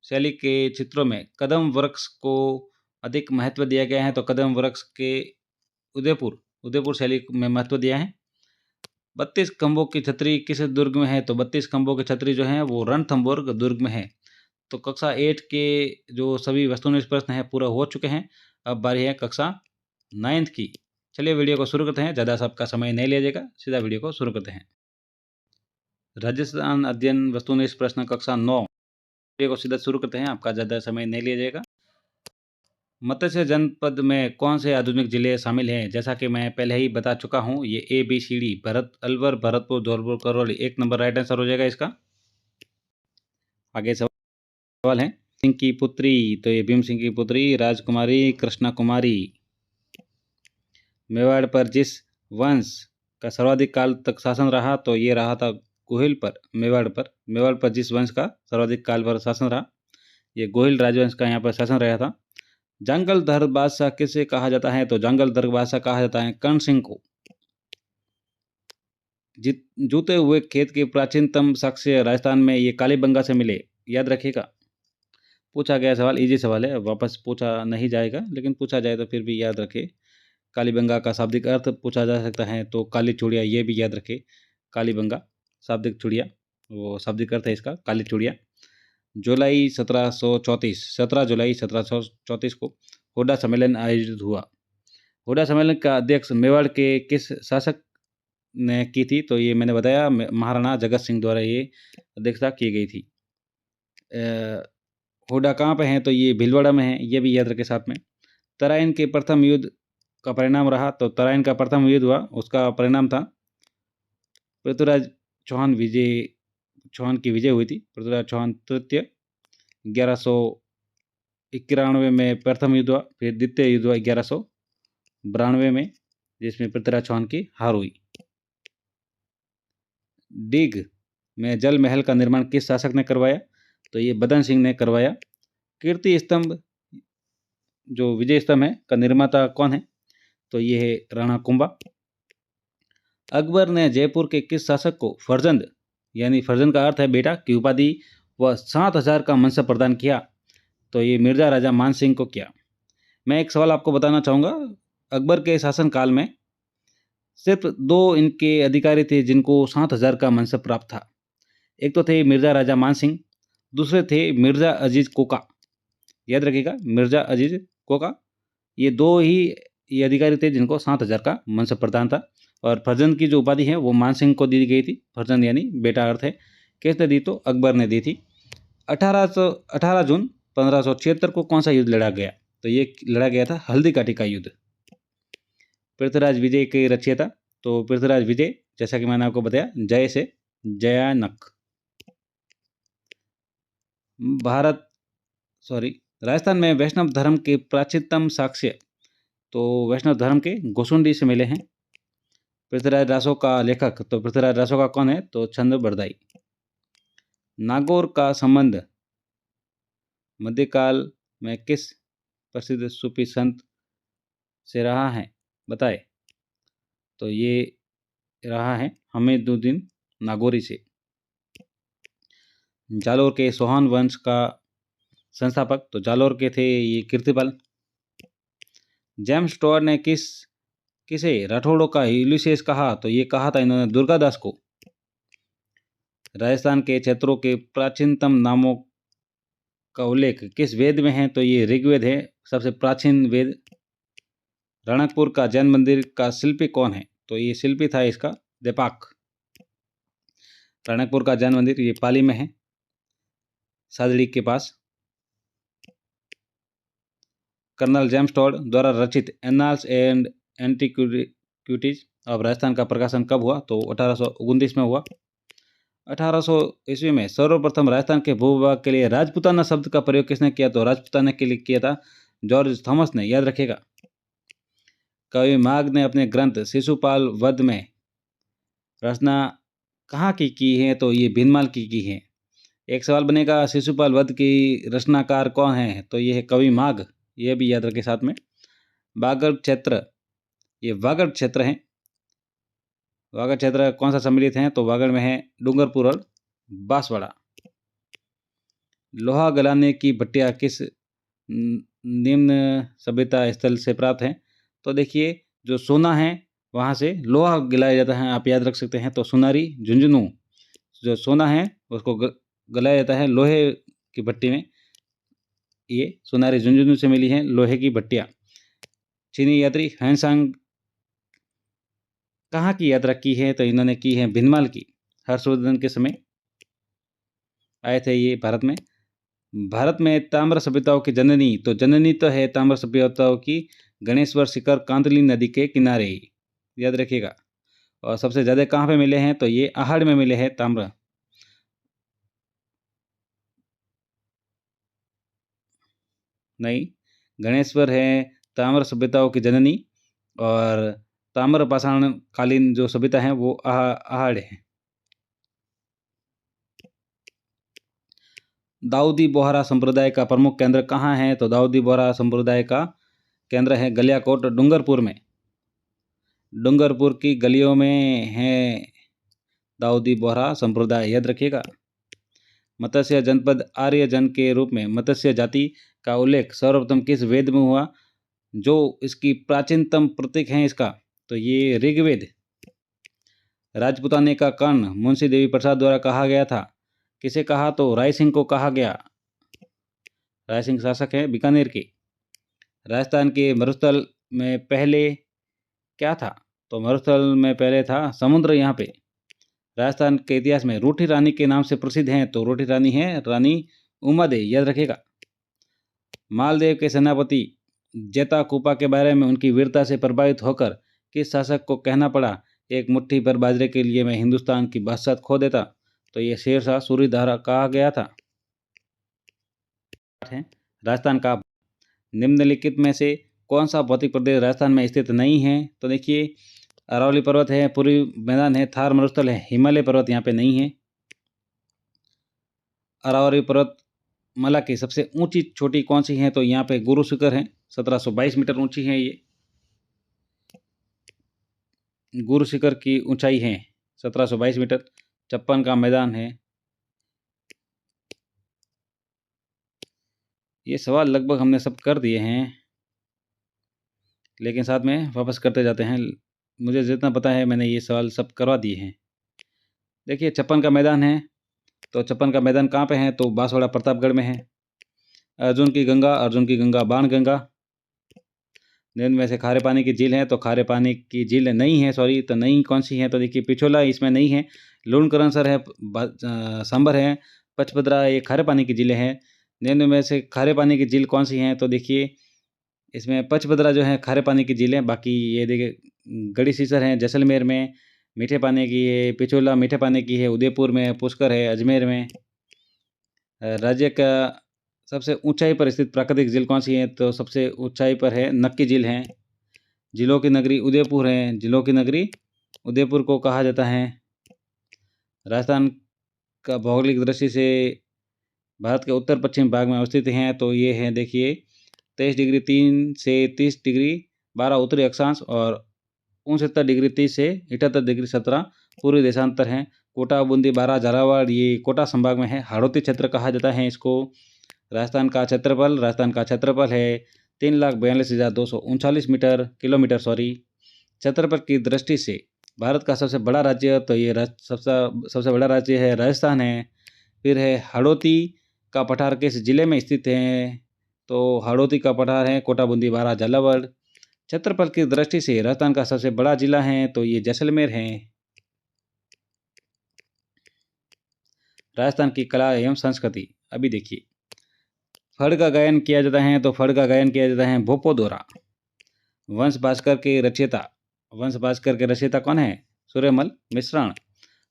शैली के चित्रों में कदम वृक्ष को अधिक महत्व दिया गया है, तो कदम वृक्ष के उदयपुर शैली में महत्व दिया है। 32 खंभों की छतरी किस दुर्ग में है, तो 32 खंभों की छतरी जो है वो रणथंभौर दुर्ग में है। तो कक्षा 8 के जो सभी वस्तुनिष्ठ प्रश्न है पूरा हो चुके हैं। अब बारी है कक्षा 9th की। चलिए वीडियो को शुरू करते हैं, ज़्यादा सबका समय नहीं लिया जाएगा, सीधा वीडियो को शुरू करते हैं। राजस्थान अध्ययन वस्तुनिष्ठ प्रश्न कक्षा 9, वीडियो को सीधा शुरू करते हैं, आपका ज़्यादा समय नहीं लिया जाएगा। मत्स्य जनपद में कौन से आधुनिक जिले शामिल हैं, जैसा कि मैं पहले ही बता चुका हूं, ये ABCD Alwar, Bharatpur, Dholpur, Karauli, 1 number right answer हो जाएगा इसका। आगे सवाल है सिंह की पुत्री, तो ये भीम सिंह की पुत्री राजकुमारी कृष्णा कुमारी। मेवाड़ पर जिस वंश का सर्वाधिक काल तक शासन रहा, तो ये रहा था गोहिल पर। मेवाड़ पर जिस वंश का सर्वाधिक काल पर शासन रहा, ये गोहिल राजवंश का यहाँ पर शासन रहा था। जंगल दर बादशाह किसे कहा जाता है? तो जंगल दर बादशाह कहा जाता है कर्ण सिंह को। जूते हुए खेत के प्राचीनतम साक्ष्य राजस्थान में ये कालीबंगा से मिले, याद रखिएगा। पूछा गया सवाल, इजी सवाल है, वापस पूछा नहीं जाएगा, लेकिन पूछा जाए तो फिर भी याद रखे। कालीबंगा का शाब्दिक अर्थ पूछा जा सकता है, तो काली चूड़िया, ये भी याद रखे। कालीबंगा शाब्दिक चूड़िया, वो शाब्दिक अर्थ है इसका, काली चूड़िया। जुलाई 1734, 17 जुलाई 1734 को हुड्डा सम्मेलन आयोजित हुआ। हुड्डा सम्मेलन का अध्यक्ष मेवाड़ के किस शासक ने की थी? तो ये मैंने बताया, महाराणा जगत सिंह द्वारा ये अध्यक्षता की गई थी। हुड्डा कहाँ पे है? तो ये भीलवाड़ा में है, ये भी याद रखे साथ में। तराइन के प्रथम युद्ध का परिणाम रहा, तो तराइन का प्रथम युद्ध हुआ, उसका परिणाम था पृथ्वीराज चौहान की विजय हुई थी। पृथ्वीराज चौहान तृतीय, 1191 में प्रथम युद्ध हुआ, फिर द्वितीय युद्ध हुआ 1192 में, जिसमें पृथ्वीराज चौहान की हार हुई। डीग में जल महल का निर्माण किस शासक ने करवाया? तो ये बदन सिंह ने करवाया। कीर्ति स्तंभ, जो विजय स्तंभ है, का निर्माता कौन है? तो ये है राणा कुंभा। अकबर ने जयपुर के किस शासक को फर्जंद, यानी फर्जंद का अर्थ है बेटा, की उपाधि व 7,000 का मनसब प्रदान किया? तो ये मिर्जा राजा मान सिंह को किया। मैं एक सवाल आपको बताना चाहूँगा, अकबर के शासनकाल में सिर्फ 2 इनके अधिकारी थे जिनको 7,000 का मनसब प्राप्त था। एक तो थे मिर्जा राजा मान सिंह, दूसरे थे मिर्जा अजीज कोका। याद रखिएगा, मिर्जा अजीज कोका, ये 2 ही ये अधिकारी थे जिनको 7,000 का मनसब प्रदान था। और फर्जंद की जो उपाधि है वो मान सिंह को दी गई थी। फर्जंद यानी बेटा अर्थ है। किसने दी? तो अकबर ने दी थी। 18 जून 1576 को कौन सा युद्ध लड़ा गया? तो ये लड़ा गया था हल्दी घाटी का युद्ध। पृथ्वीराज विजय के रचयिता, तो पृथ्वीराज विजय, जैसा कि मैंने आपको बताया, जय से जयानक। राजस्थान में वैष्णव धर्म के प्राचीनतम साक्ष्य, तो वैष्णव धर्म के गोसुंडी से मिले हैं। पृथ्वीराज रासो का लेखक, तो पृथ्वीराज रासो का कौन है? तो छंद बरदाई। नागौर का संबंध मध्यकाल में किस प्रसिद्ध सूफी संत से रहा है? बताए। तो ये रहा है हमीदुद्दीन नागौरी से। जालोर के सोहान वंश का संस्थापक, तो जालोर के थे ये कीर्तिपाल। जेम्स टोवर ने किसे राठौड़ों का यूलिसेस कहा? तो ये कहा था इन्होंने दुर्गादास को। राजस्थान के क्षेत्रों के प्राचीनतम नामों का उल्लेख किस वेद में है? तो ये ऋग्वेद है, सबसे प्राचीन वेद। रणकपुर का जैन मंदिर का शिल्पी कौन है? तो ये शिल्पी था इसका देपाक। रणकपुर का जैन मंदिर ये पाली में है, सादड़ी के पास। कर्नल जेम्स टॉड द्वारा रचित annals and antiquities of Rajasthan का प्रकाशन कब हुआ? तो 1829 में हुआ। 1800 ईस्वी में सर्वप्रथम राजस्थान के भूभाग के लिए राजपुताना शब्द का प्रयोग किसने किया? तो राजपुताना के लिए किया था जॉर्ज थॉमस ने, याद रखिएगा। कवि माघ ने अपने ग्रंथ शिशुपाल वध में रचना कहाँ की है? तो ये भीनमाल की है। एक सवाल बनेगा, शिशुपाल वध की रचनाकार कौन है? तो ये है कवि माघ, ये भी याद रखें साथ में। वागड़ क्षेत्र, ये वागड़ क्षेत्र है। वागड़ क्षेत्र कौन सा सम्मिलित है? तो वागड़ में है डूंगरपुर और बांसवाड़ा। लोहा गलाने की भट्टियाँ किस निम्न सभ्यता स्थल से प्राप्त है? तो देखिए, जो सोना है वहाँ से लोहा गलाया जाता है, आप याद रख सकते हैं। तो सुनारी झुंझुनू, जो सोना है उसको गलाया जाता है लोहे की भट्टी में। ये सुनारी झुंझुनू से मिली है लोहे की भट्टियाँ। चीनी यात्री हैंसांग कहाँ की यात्रा की है? तो इन्होंने की है भिनमाल की। हर्षवर्धन के समय आए थे ये भारत में। भारत में ताम्र सभ्यताओं की जननी, तो जननी तो है ताम्र सभ्यताओं की गणेश्वर शिखर कांतली नदी के किनारे, याद रखिएगा। और सबसे ज़्यादा कहाँ पे मिले हैं? तो ये आहड़ में मिले हैं ताम्र। नहीं, गणेश्वर है ताम्र सभ्यताओं की जननी, और ताम्र पाषाण कालीन जो सभ्यता है वो आहड़ है। दाऊदी बोहरा संप्रदाय का प्रमुख केंद्र कहाँ है? तो दाऊदी बोहरा संप्रदाय का केंद्र है गलियाकोट डूंगरपुर में। डूंगरपुर की गलियों में है दाऊदी बोहरा संप्रदाय, याद रखिएगा। मत्स्य जनपद आर्यजन के रूप में मत्स्य जाति का उल्लेख सर्वप्रथम किस वेद में हुआ? जो इसकी प्राचीनतम प्रतीक है इसका, तो ये ऋग्वेद। राजपूताने का कर्ण मुंशी देवी प्रसाद द्वारा कहा गया था, किसे कहा? तो राय सिंह को कहा गया। राय सिंह शासक है बीकानेर के। राजस्थान के मरुस्थल में पहले क्या था? तो मरुस्थल में पहले था समुद्र। यहाँ पे राजस्थान के इतिहास में रूठी रानी के नाम से प्रसिद्ध हैं, तो रूठी रानी है रानी उमादेवी, याद रखिएगा। मालदेव के सेनापति जेता कुपा के बारे में उनकी वीरता से प्रभावित होकर किस शासक को कहना पड़ा, एक मुट्ठी भर बाजरे के लिए मैं हिंदुस्तान की बादशाह खो देता? तो ये शेरशाह सूरीधारा कहा गया था। राजस्थान का निम्नलिखित में से कौन सा भौतिक प्रदेश राजस्थान में स्थित नहीं है? तो देखिए, अरावली पर्वत है, पूर्वी मैदान है, थार मरुस्थल है, हिमालय पर्वत यहाँ पे नहीं है। अरावली पर्वत माला की सबसे ऊंची चोटी कौन सी है? तो यहाँ पे गुरु शिखर है, 1722 मीटर ऊंची है। ये गुरु शिखर की ऊंचाई है 1722 मीटर। 56 का मैदान है। ये सवाल लगभग हमने सब कर दिए हैं, लेकिन साथ में वापस करते जाते हैं। मुझे जितना पता है मैंने ये सवाल सब करवा दिए हैं। देखिए 56 का मैदान है, तो 56 का मैदान कहाँ पे है? तो बांसवाड़ा प्रतापगढ़ में है। अर्जुन की गंगा बाणगंगा। में से खारे पानी की झील है, तो खारे पानी की झील नहीं है, सॉरी। तो नहीं कौन सी है? तो देखिए पिछोला इसमें नहीं है। लूणकरणसर है, सांबर है, पचपदरा, ये खारे पानी की झीलें हैं। निम्न में से खारे पानी की झील कौन सी है? तो देखिए इसमें पचपदरा जो है खारे पानी की झील है। बाकी ये देखिए गढ़ी सीसर है जैसलमेर में, मीठे पानी की है। पिछोला मीठे पानी की है, उदयपुर में। पुष्कर है अजमेर में। राज्य का सबसे ऊंचाई पर स्थित प्राकृतिक झील कौन सी है? तो सबसे ऊंचाई पर है नक्की झील है। झीलों की नगरी उदयपुर है। झीलों की नगरी उदयपुर को कहा जाता है। राजस्थान का भौगोलिक दृष्टि से भारत के उत्तर पश्चिम भाग में अवस्थित हैं, तो ये है देखिए 23 डिग्री 3 से 30 डिग्री 12 उत्तरी अक्षांश और 69 डिग्री 30 से 78 डिग्री 17 पूर्वी देशांतर हैं। कोटा, बूंदी, बारा, झालावाड़ ये कोटा संभाग में है। हाड़ौती क्षेत्र कहा जाता है इसको। राजस्थान का क्षेत्रफल है 3,42,239 किलोमीटर क्षेत्रफल की दृष्टि से भारत का सबसे बड़ा राज्य, तो ये सबसे बड़ा राज्य है राजस्थान है। फिर है हाड़ौती का पठार किस जिले में स्थित है? तो हाड़ौती का पठार है कोटा, बूंदी, बारा, झालावाड़। क्षेत्रफल की दृष्टि से राजस्थान का सबसे बड़ा जिला है, तो ये जैसलमेर है। राजस्थान की कला एवं संस्कृति, अभी देखिए फड़ का गायन किया जाता है, तो फड़ का गायन किया जाता है भोपो द्वारा। वंश भास्कर के रचयिता कौन है? सूर्यमल मिश्रण।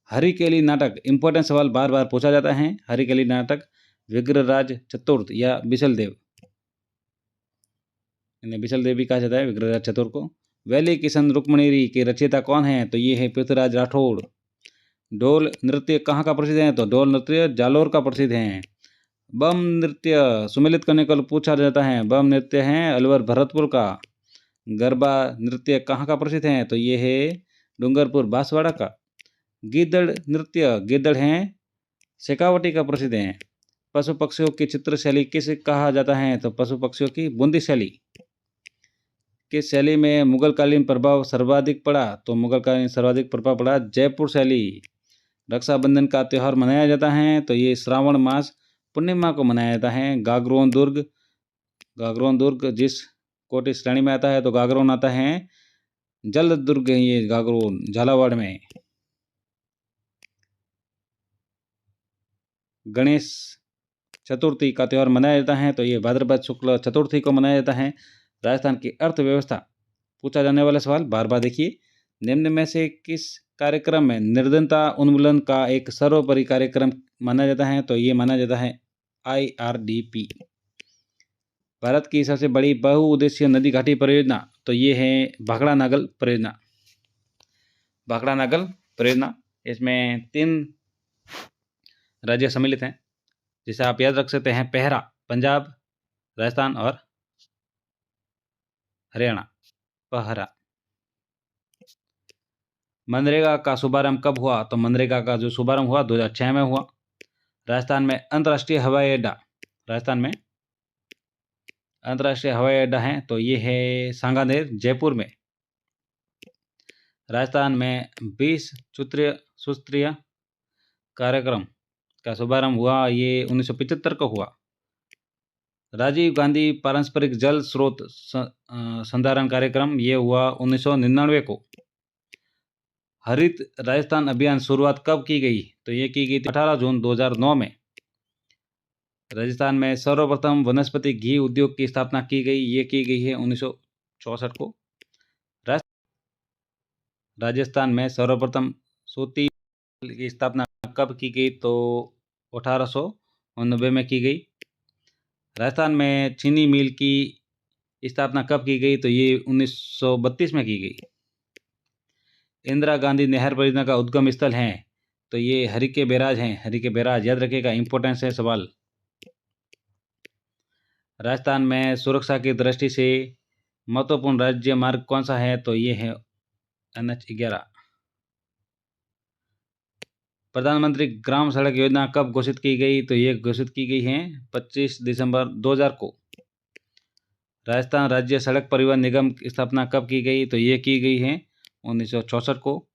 हरिकेली नाटक, इंपॉर्टेंट सवाल बार बार पूछा जाता है। हरिकेली नाटक विग्रहराज चतुर्थ या बिशलदेव, इन्हें बिशलदेव भी कहा जाता है, विग्रहराज चतुर्थ को। वैली किशन रुक्मणीरी के रचयिता कौन है? तो ये है पृथ्वीराज राठौड़। डोल नृत्य कहाँ का प्रसिद्ध है? तो डोल नृत्य जालोर का प्रसिद्ध है। बम नृत्य सुमेलित करने को पूछा जाता है। बम नृत्य है अलवर भरतपुर का। गरबा नृत्य कहाँ का प्रसिद्ध है? तो ये है डूंगरपुर बांसवाड़ा का। गिद्दड़ नृत्य, गिद्दड़ हैं शेखावटी का प्रसिद्ध है। पशु पक्षियों की चित्र शैली किसे कहा जाता है? तो पशु पक्षियों की बूंदी शैली। किस शैली में मुगलकालीन प्रभाव सर्वाधिक पड़ा? तो मुगलकालीन सर्वाधिक प्रभाव पड़ा जयपुर शैली। रक्षाबंधन का त्यौहार मनाया जाता है, तो ये श्रावण मास पूर्णिमा को मनाया जाता है। गागरोन दुर्ग जिस कोटि श्रेणी में आता है, तो गागरोन आता है जल दुर्ग, ये गागरोन झालावाड़ में। गणेश चतुर्थी का त्यौहार मनाया जाता है, तो ये भाद्रपद शुक्ल चतुर्थी को मनाया जाता है। राजस्थान की अर्थव्यवस्था पूछा जाने वाला सवाल बार बार देखिए, निम्न में से किस कार्यक्रम में निर्धनता उन्मूलन का एक सर्वोपरि कार्यक्रम माना जाता है? तो ये माना जाता है IRDP। भारत की सबसे बड़ी बहुउद्देशीय नदी घाटी परियोजना, तो ये है भाखड़ा नागल परियोजना। इसमें 3 राज्य सम्मिलित हैं। जिसे आप याद रख सकते हैं पहरा, पंजाब, राजस्थान और हरियाणा, पहरा। मनरेगा का शुभारंभ कब हुआ? तो मनरेगा का जो शुभारंभ हुआ 2006 में हुआ। राजस्थान में अंतर्राष्ट्रीय हवाई अड्डा, राजस्थान में अंतर्राष्ट्रीय हवाई अड्डा है तो ये है सांगानेर, जयपुर में। राजस्थान में 20 सूत्रीय कार्यक्रम का शुभारंभ हुआ, ये 1975 को हुआ। राजीव गांधी पारस्परिक जल स्रोत संधारण कार्यक्रम ये हुआ 1999 को। हरित राजस्थान अभियान शुरुआत कब की गई? तो ये की गई थी 18 जून 2009 में। राजस्थान में सर्वप्रथम वनस्पति घी उद्योग की स्थापना की गई, ये की गई है 1964 को। राजस्थान में सर्वप्रथम सूती की स्थापना कब की गई? तो 1890 में की गई। राजस्थान में चीनी मिल की स्थापना कब की गई? तो ये 1932 में की गई। इंदिरा गांधी नहर परियोजना का उद्गम स्थल है तो ये हरिके बैराज हैं, हरिके बैराज, याद रखिएगा, इंपॉर्टेंस है सवाल। राजस्थान में सुरक्षा की दृष्टि से महत्वपूर्ण राज्य मार्ग कौन सा है? तो ये है NH11। प्रधानमंत्री ग्राम सड़क योजना कब घोषित की गई? तो ये घोषित की गई है 25 दिसंबर 2000 को। राजस्थान राज्य सड़क परिवहन निगम की स्थापना कब की गई? तो ये की गई है 1964 को।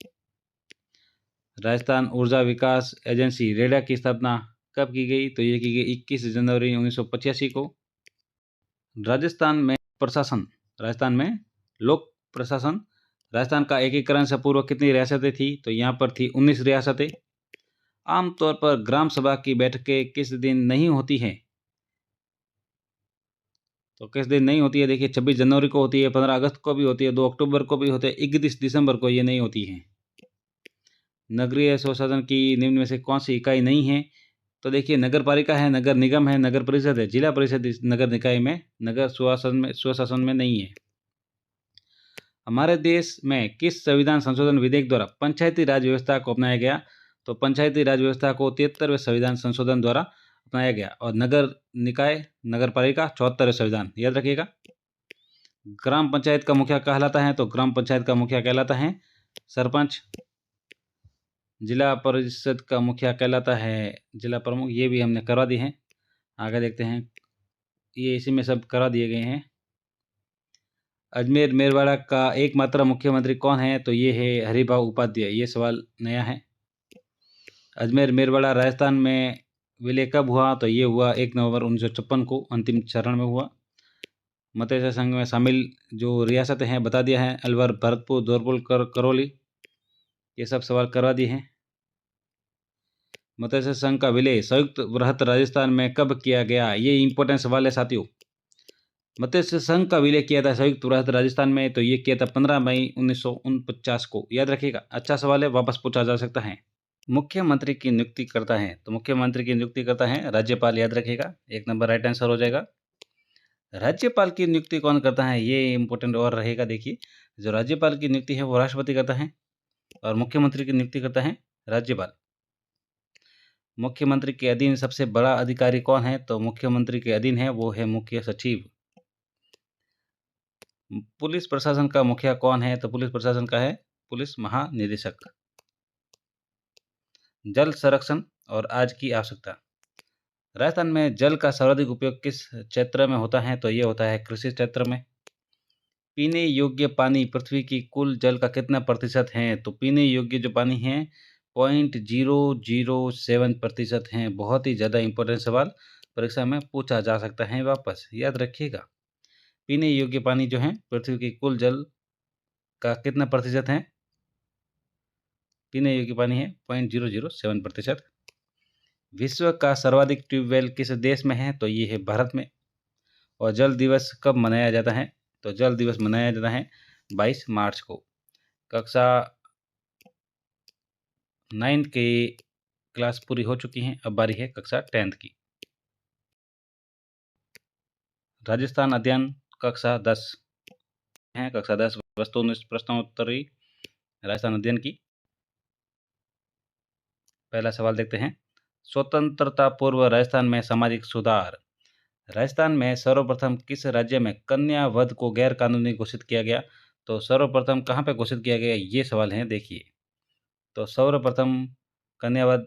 राजस्थान ऊर्जा विकास एजेंसी रेडा की स्थापना कब की गई? तो ये की गई 21 जनवरी 1985 को। राजस्थान में प्रशासन, राजस्थान में लोक प्रशासन, राजस्थान का एकीकरण से पूर्व कितनी रियासतें थी? तो यहाँ पर थी 19 रियासतें। आमतौर पर ग्राम सभा की बैठकें किस दिन नहीं होती हैं? तो किस दिन नहीं होती है? देखिए 26 जनवरी को होती है, 15 अगस्त को भी होती है, 2 अक्टूबर को भी होती है, 31 दिसंबर को ये नहीं होती है। नगरीय स्वशासन की निम्न में से कौन सी इकाई नहीं है? तो देखिए नगर पालिका है, नगर निगम है, नगर परिषद है। जिला परिषद इस नगर निकाय में, नगर स्वशासन में नहीं है। हमारे देश में किस संविधान संशोधन विधेयक द्वारा पंचायती राज व्यवस्था को अपनाया गया? तो पंचायती राज व्यवस्था को 73वें संविधान संशोधन द्वारा अपनाया गया। और नगर निकाय, नगर पालिका 74वें संविधान, याद रखिएगा। ग्राम पंचायत का मुखिया कहलाता है? तो ग्राम पंचायत का मुखिया कहलाता है सरपंच। जिला परिषद का मुखिया कहलाता है जिला प्रमुख। ये भी हमने करवा दी है, आगे देखते हैं। ये इसी में सब करा दिए गए हैं। अजमेर मेरवाड़ा का एकमात्र मुख्यमंत्री कौन है? तो ये है हरिभाऊ उपाध्याय। ये सवाल नया है। अजमेर मेरवाड़ा राजस्थान में विलय कब हुआ? तो ये हुआ 1 नवंबर 1956 को, अंतिम चरण में हुआ। मत्स्य संघ में शामिल जो रियासतें हैं बता दिया है, अलवर, भरतपुर, धौलपुर, करौली, ये सब सवाल करवा दिए हैं। मत्स्य संघ का विलय संयुक्त वृहत राजस्थान में कब किया गया? ये इंपॉर्टेंट सवाल है साथियों। मत्स्य संघ का विलय किया था संयुक्त वृहत राजस्थान में, तो ये किया था 15 मई 1949 को, याद रखिएगा। अच्छा सवाल है, वापस पूछा जा सकता है। मुख्यमंत्री की नियुक्ति करता है? तो मुख्यमंत्री की नियुक्ति करता है राज्यपाल, याद रखिएगा। 1 नंबर राइट आंसर हो जाएगा। राज्यपाल की नियुक्ति कौन करता है? ये इंपॉर्टेंट और रहेगा। देखिए जो राज्यपाल की नियुक्ति है वो राष्ट्रपति करता है और मुख्यमंत्री की नियुक्ति करता है राज्यपाल। मुख्यमंत्री के अधीन सबसे बड़ा अधिकारी कौन है? तो मुख्यमंत्री के अधीन है वो है मुख्य सचिव। पुलिस प्रशासन का मुखिया कौन है? तो पुलिस प्रशासन का है पुलिस महानिदेशक। जल संरक्षण और आज की आवश्यकता। राजस्थान में जल का सर्वाधिक उपयोग किस क्षेत्र में होता है? तो ये होता है कृषि क्षेत्र में। पीने योग्य पानी पृथ्वी की कुल जल का कितना प्रतिशत है? तो पीने योग्य जो पानी है 0.007% है। बहुत ही ज़्यादा इंपॉर्टेंट सवाल, परीक्षा में पूछा जा सकता है, वापस याद रखिएगा। पीने योग्य पानी जो है पृथ्वी की कुल जल का कितना प्रतिशत है? पीने योग्य पानी है 0.007%। विश्व का सर्वाधिक ट्यूबवेल किस देश में है? तो ये है भारत में। और जल दिवस कब मनाया जाता है? तो जल दिवस मनाया जाता है 22 मार्च को। कक्षा 9 की क्लास पूरी हो चुकी हैं, अब बारी है कक्षा 10th की। राजस्थान अध्ययन कक्षा 10 है, कक्षा 10 वस्तुनिष्ठ प्रश्नोत्तरी राजस्थान अध्ययन की। पहला सवाल देखते हैं। स्वतंत्रता पूर्व राजस्थान में सामाजिक सुधार। राजस्थान में सर्वप्रथम किस राज्य में कन्या वध को गैर कानूनी घोषित किया गया? तो सर्वप्रथम कहाँ पे घोषित किया गया, ये सवाल है। देखिए, तो सर्वप्रथम कन्या वध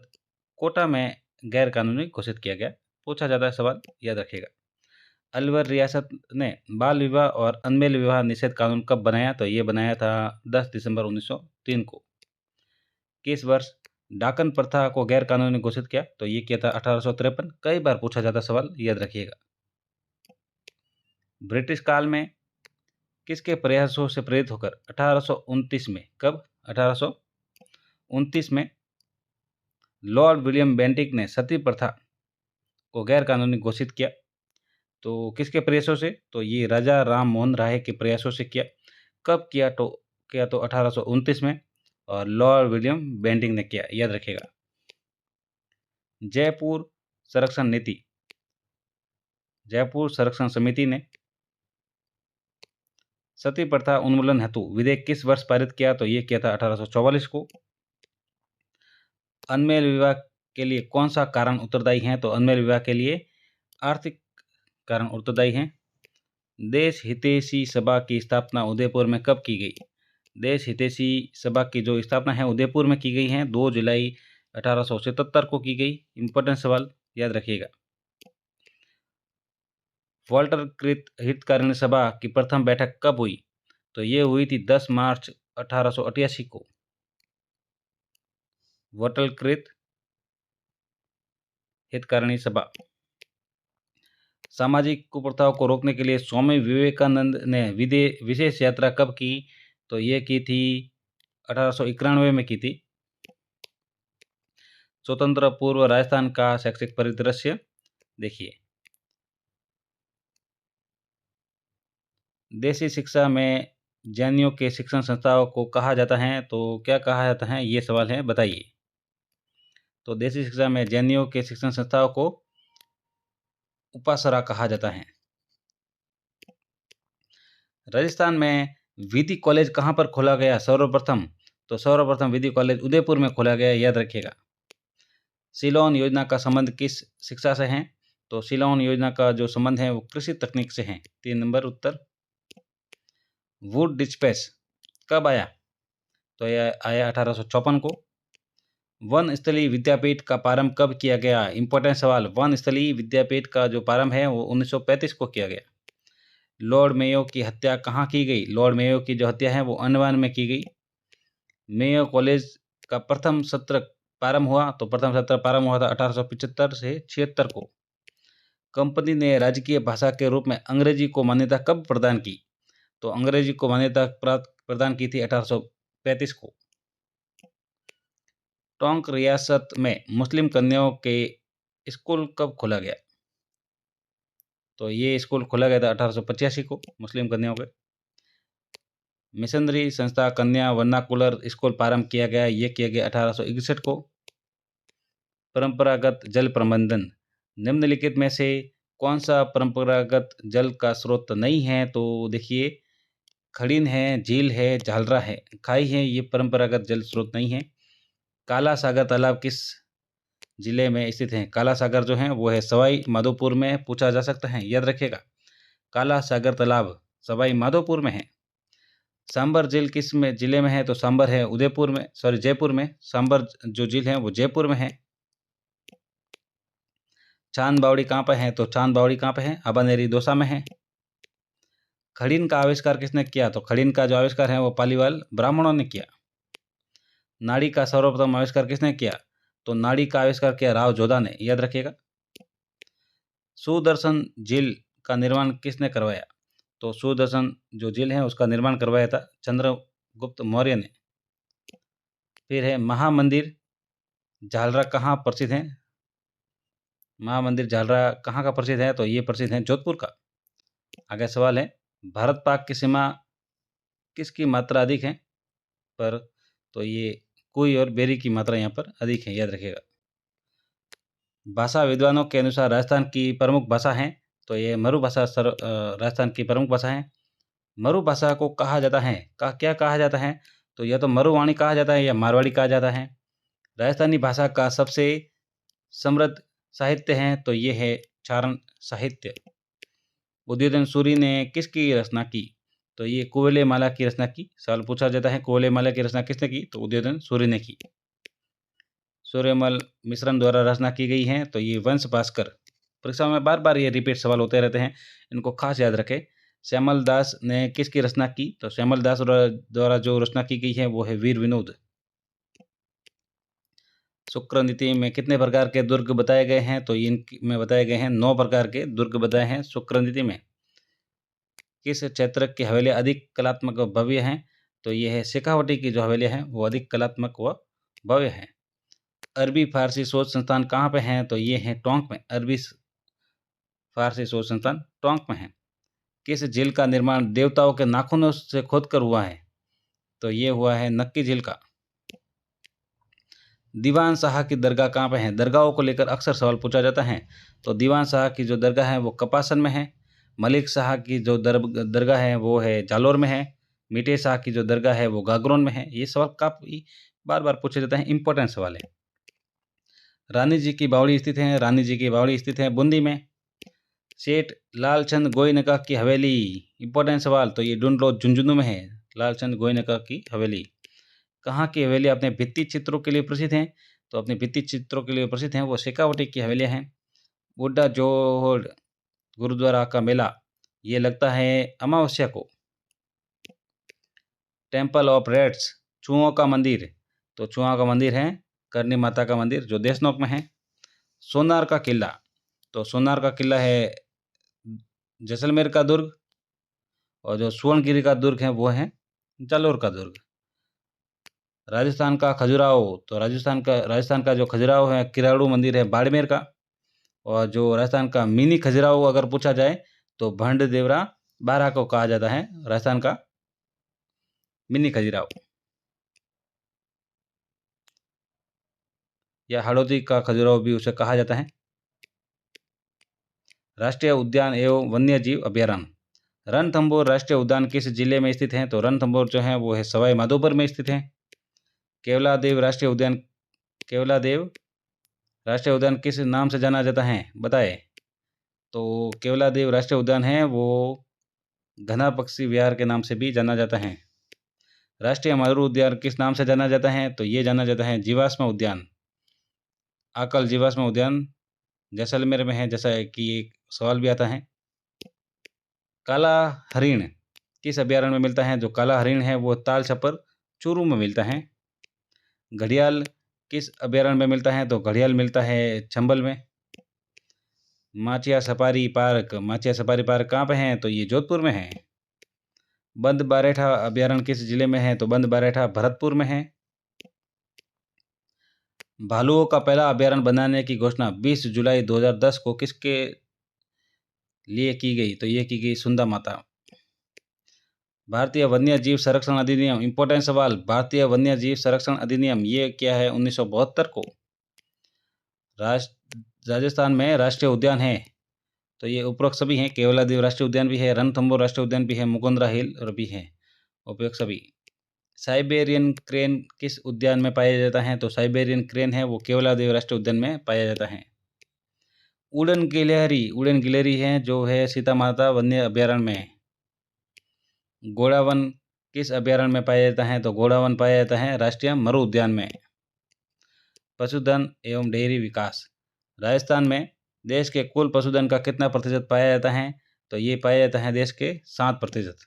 कोटा में गैर कानूनी घोषित किया गया। पूछा जाता है सवाल, याद रखिएगा। अलवर रियासत ने बाल विवाह और अनमेल विवाह निषेध कानून कब बनाया? तो ये बनाया था 10 दिसंबर 1903 को। किस वर्ष डाकन प्रथा को गैर कानूनी घोषित किया? तो ये किया था 1853। कई बार पूछा जाता सवाल, याद रखिएगा। ब्रिटिश काल में किसके प्रयासों से प्रेरित होकर 1829 में, कब? 1829 में लॉर्ड विलियम बेंटिक ने सती प्रथा को गैर कानूनी घोषित किया। तो किसके प्रयासों से? तो ये राजा राम मोहन राय के प्रयासों से किया। कब किया? तो 1829 में, और लॉर्ड विलियम बेंटिक ने किया, याद रखिएगा। जयपुर संरक्षण नीति, जयपुर संरक्षण समिति ने सती प्रथा उन्मूलन हेतु विधेयक किस वर्ष पारित किया? तो ये किया था 1844 को। अनमेल विवाह के लिए कौन सा कारण उत्तरदायी है? तो अनमेल विवाह के लिए आर्थिक कारण उत्तरदायी हैं। देश हितैषी सभा की स्थापना उदयपुर में कब की गई? देश हितैषी सभा की जो स्थापना है उदयपुर में की गई है, 2 जुलाई 1877 को की गई। इंपॉर्टेंट सवाल, याद रखिएगा। वॉल्टर कृत हितकारिणी सभा की प्रथम बैठक कब हुई? तो ये हुई थी 10 मार्च 1888 को। वॉल्टर कृत हितकारिणी सभा। सामाजिक कुप्रथाओं को रोकने के लिए स्वामी विवेकानंद ने विशेष यात्रा कब की? तो ये की थी 1891 में की थी। स्वतंत्र पूर्व राजस्थान का शैक्षिक परिदृश्य देखिए। देसी शिक्षा में जैनियों के शिक्षण संस्थाओं को कहा जाता है, तो क्या कहा जाता है, ये सवाल है, बताइए। तो देसी शिक्षा में जैनियों के शिक्षण संस्थाओं को उपासरा कहा जाता है। राजस्थान में विधि कॉलेज कहाँ पर खोला गया सर्वप्रथम? तो सर्वप्रथम विधि कॉलेज उदयपुर में खोला गया, याद रखिएगा। सिलोन योजना का संबंध किस शिक्षा से है? तो सिलोन योजना का जो संबंध है वो कृषि तकनीक से है। 3 नंबर उत्तर। वुड डिस्पैच कब आया? तो यह आया 1854 को। वन स्थलीय विद्यापीठ का प्रारंभ कब किया गया? इंपॉर्टेंट सवाल। वन स्थलीय विद्यापीठ का जो प्रारंभ है वो 1935 को किया गया। लॉर्ड मेयो की हत्या कहाँ की गई? लॉर्ड मेयो की जो हत्या है वो अंडमान में की गई। मेयो कॉलेज का प्रथम सत्र प्रारंभ हुआ, तो प्रथम सत्र प्रारंभ हुआ था 1875 से 76 को। कंपनी ने राजकीय भाषा के रूप में अंग्रेजी को मान्यता कब प्रदान की? तो अंग्रेजी को मान्यता प्रदान की थी 1835 को। टोंक रियासत में मुस्लिम कन्याओं के स्कूल कब खोला गया? तो ये स्कूल खोला गया था 1885 को, मुस्लिम कन्याओं के। मिशनरी संस्था कन्या वर्नाकुलर स्कूल प्रारंभ किया गया, ये किया गया 1861 को। परंपरागत जल प्रबंधन, निम्नलिखित में से कौन सा परंपरागत जल का स्रोत नहीं है? तो देखिए, खड़ीन है, झील है, झालरा है, खाई है, ये परंपरागत जल स्रोत नहीं है। काला सागर तालाब किस जिले में स्थित है? काला सागर जो है वो है सवाई माधोपुर में। पूछा जा सकता है, याद रखिएगा। काला सागर तालाब सवाई माधोपुर में है। सांबर झील किस में जिले में है? तो सांबर है उदयपुर में, जयपुर में। सांबर जो झील है वो जयपुर में है। चांद बावड़ी कहाँ पर है? तो चांद बावड़ी कहाँ पे है? अबानेरी दौसा में है। खड़ीन का आविष्कार किसने किया? तो खड़ीन का जो आविष्कार है वो पालीवाल ब्राह्मणों ने किया। नाड़ी का सर्वप्रथम आविष्कार किसने किया? तो नाड़ी का आविष्कार किया राव जोधा ने, याद रखिएगा। सुदर्शन झील का निर्माण किसने करवाया? तो सुदर्शन जो झील है उसका निर्माण करवाया था चंद्रगुप्त मौर्य ने। फिर है महामंदिर झालरा कहाँ प्रसिद्ध है? महामंदिर झालरा कहाँ का प्रसिद्ध है? तो ये प्रसिद्ध है जोधपुर का। आगे सवाल है, भारत पाक की सीमा किसकी मात्रा अधिक है पर? तो ये कुई और बेरी की मात्रा यहाँ पर अधिक है, याद रखिएगा। भाषा विद्वानों के अनुसार राजस्थान की प्रमुख भाषा है, तो ये मरु भाषा राजस्थान की प्रमुख भाषा है। मरु भाषा को कहा जाता है, क्या कहा जाता है? तो या तो मरुवाणी कहा जाता है या मारवाड़ी कहा जाता है। राजस्थानी भाषा का सबसे समृद्ध साहित्य हैं तो ये है चारण साहित्य। उदयन सूरी ने किसकी रचना की? तो ये कोयले माला की रचना की। सवाल पूछा जाता है कोयले माला की रचना किसने की? तो उदयन सूरी ने की। सूर्यमल मिश्रण द्वारा रचना की गई है तो ये वंश भास्कर। परीक्षा में बार बार ये रिपीट सवाल होते रहते हैं, इनको खास याद रखें। श्यामल दास ने किसकी रचना की? तो श्यामल दास द्वारा जो रचना की गई है वो है वीर विनोद। शुक्र नीति में कितने प्रकार के दुर्ग बताए गए हैं? तो इनमें बताए गए हैं 9 प्रकार के दुर्ग बताए हैं शुक्र नीति में। किस क्षेत्र की हवेलियाँ अधिक कलात्मक व भव्य हैं? तो ये है शेखावटी की जो हवेलियाँ हैं वो अधिक कलात्मक व भव्य हैं। अरबी फारसी शोध संस्थान कहाँ पे हैं? तो ये है टोंक में। अरबी फारसी शोध संस्थान टोंक में है। किस झील का निर्माण देवताओं के नाखूनों से खोदकर हुआ है? तो ये हुआ है नक्की झील का। दीवान शाह की दरगाह कहाँ पे है? दरगाहों को लेकर अक्सर सवाल पूछा जाता है। तो दीवान शाह की जो दरगाह है वो कपासन में है। मलिक शाह की जो दरगाह है वो है जालोर में है। मीठे शाह की जो दरगाह है वो गागरोन में है। ये सवाल काफ़ी बार बार पूछे जाते हैं, इंपॉर्टेंट सवाल है। रानी जी की बावड़ी स्थित है। रानी जी की बावड़ी स्थित है बूंदी में। सेठ लालचंद गोयनका की हवेली, इंपॉर्टेंट सवाल, तो ये ढूंढ झुंझुनू में है। लालचंद गोयनका की हवेली। कहाँ की हवेली अपने भित्ति चित्रों के लिए प्रसिद्ध हैं? तो अपने भित्ति चित्रों के लिए प्रसिद्ध हैं वो शेखावटी की हवेलियाँ हैं। बुड्ढा जोड़ गुरुद्वारा का मेला ये लगता है अमावस्या को। टेम्पल ऑफ रेड्स, चूहों का मंदिर, तो चूहों का मंदिर है करनी माता का मंदिर जो देशनोक में है। सोनार का किला, तो सोनार का किला है जैसलमेर का दुर्ग। और जो सुवर्णगिरी का दुर्ग है वो है जालोर का दुर्ग। राजस्थान का खजुराहो, तो राजस्थान का जो खजुराहो है किराड़ू मंदिर है बाड़मेर का। और जो राजस्थान का मिनी खजुराहो अगर पूछा जाए तो भंड देवरा बारा को कहा जाता है राजस्थान का मिनी खजुराहो। या हड़ौती का खजुराहो भी उसे कहा जाता है। राष्ट्रीय उद्यान एवं वन्य जीव अभ्यारण्य, रणथंभौर राष्ट्रीय उद्यान किस जिले में स्थित है? तो रणथंभौर जो है वो है सवाई माधोपुर में स्थित है। केवलादेव राष्ट्रीय उद्यान किस नाम से जाना जाता है बताए? तो केवलादेव राष्ट्रीय उद्यान है वो घना पक्षी विहार के नाम से भी जाना जाता है। राष्ट्रीय मयूर उद्यान किस नाम से जाना जाता है? तो ये जाना जाता है जीवाश्म उद्यान। आकल जीवाश्म उद्यान जैसलमेर में है, जैसा कि एक सवाल भी आता है। काला हरिण किस अभ्यारण्य में मिलता है? जो काला हरिण है वो ताल छपर चूरू में मिलता है। घड़ियाल किस अभ्यारण्य में मिलता है? तो घड़ियाल मिलता है चंबल में। माचिया सफारी पार्क कहाँ पे है? तो ये जोधपुर में है। बंद बारेठा अभ्यारण्य किस जिले में है? तो बंद बारेठा भरतपुर में है। भालुओं का पहला अभ्यारण्य बनाने की घोषणा 20 जुलाई 2010 को किसके लिए की गई? तो ये की गई सुंदा माता। भारतीय वन्य जीव संरक्षण अधिनियम, इंपॉर्टेंट सवाल, भारतीय वन्य जीव संरक्षण अधिनियम ये क्या है 1972 को। राजस्थान में राष्ट्रीय उद्यान है तो ये उपरोक्त सभी हैं। केवलादेव राष्ट्रीय उद्यान भी है, रणथंभौर राष्ट्रीय उद्यान भी है, मुकुंदरा हिल और भी है, उपरोक्त सभी। साइबेरियन क्रेन किस उद्यान में पाया जाता है? तो साइबेरियन क्रेन है वो केवलादेव राष्ट्रीय उद्यान में पाया जाता है। उड़न गिलहरी है जो है सीता माता वन्य अभ्यारण्य में। घोड़ावन किस अभ्यारण्य में पाया जाता है? तो घोड़ावन पाया जाता है राष्ट्रीय मरु उद्यान में। पशुधन एवं डेयरी विकास, राजस्थान में देश के कुल पशुधन का कितना प्रतिशत पाया जाता है? तो ये पाया जाता है देश के 7%।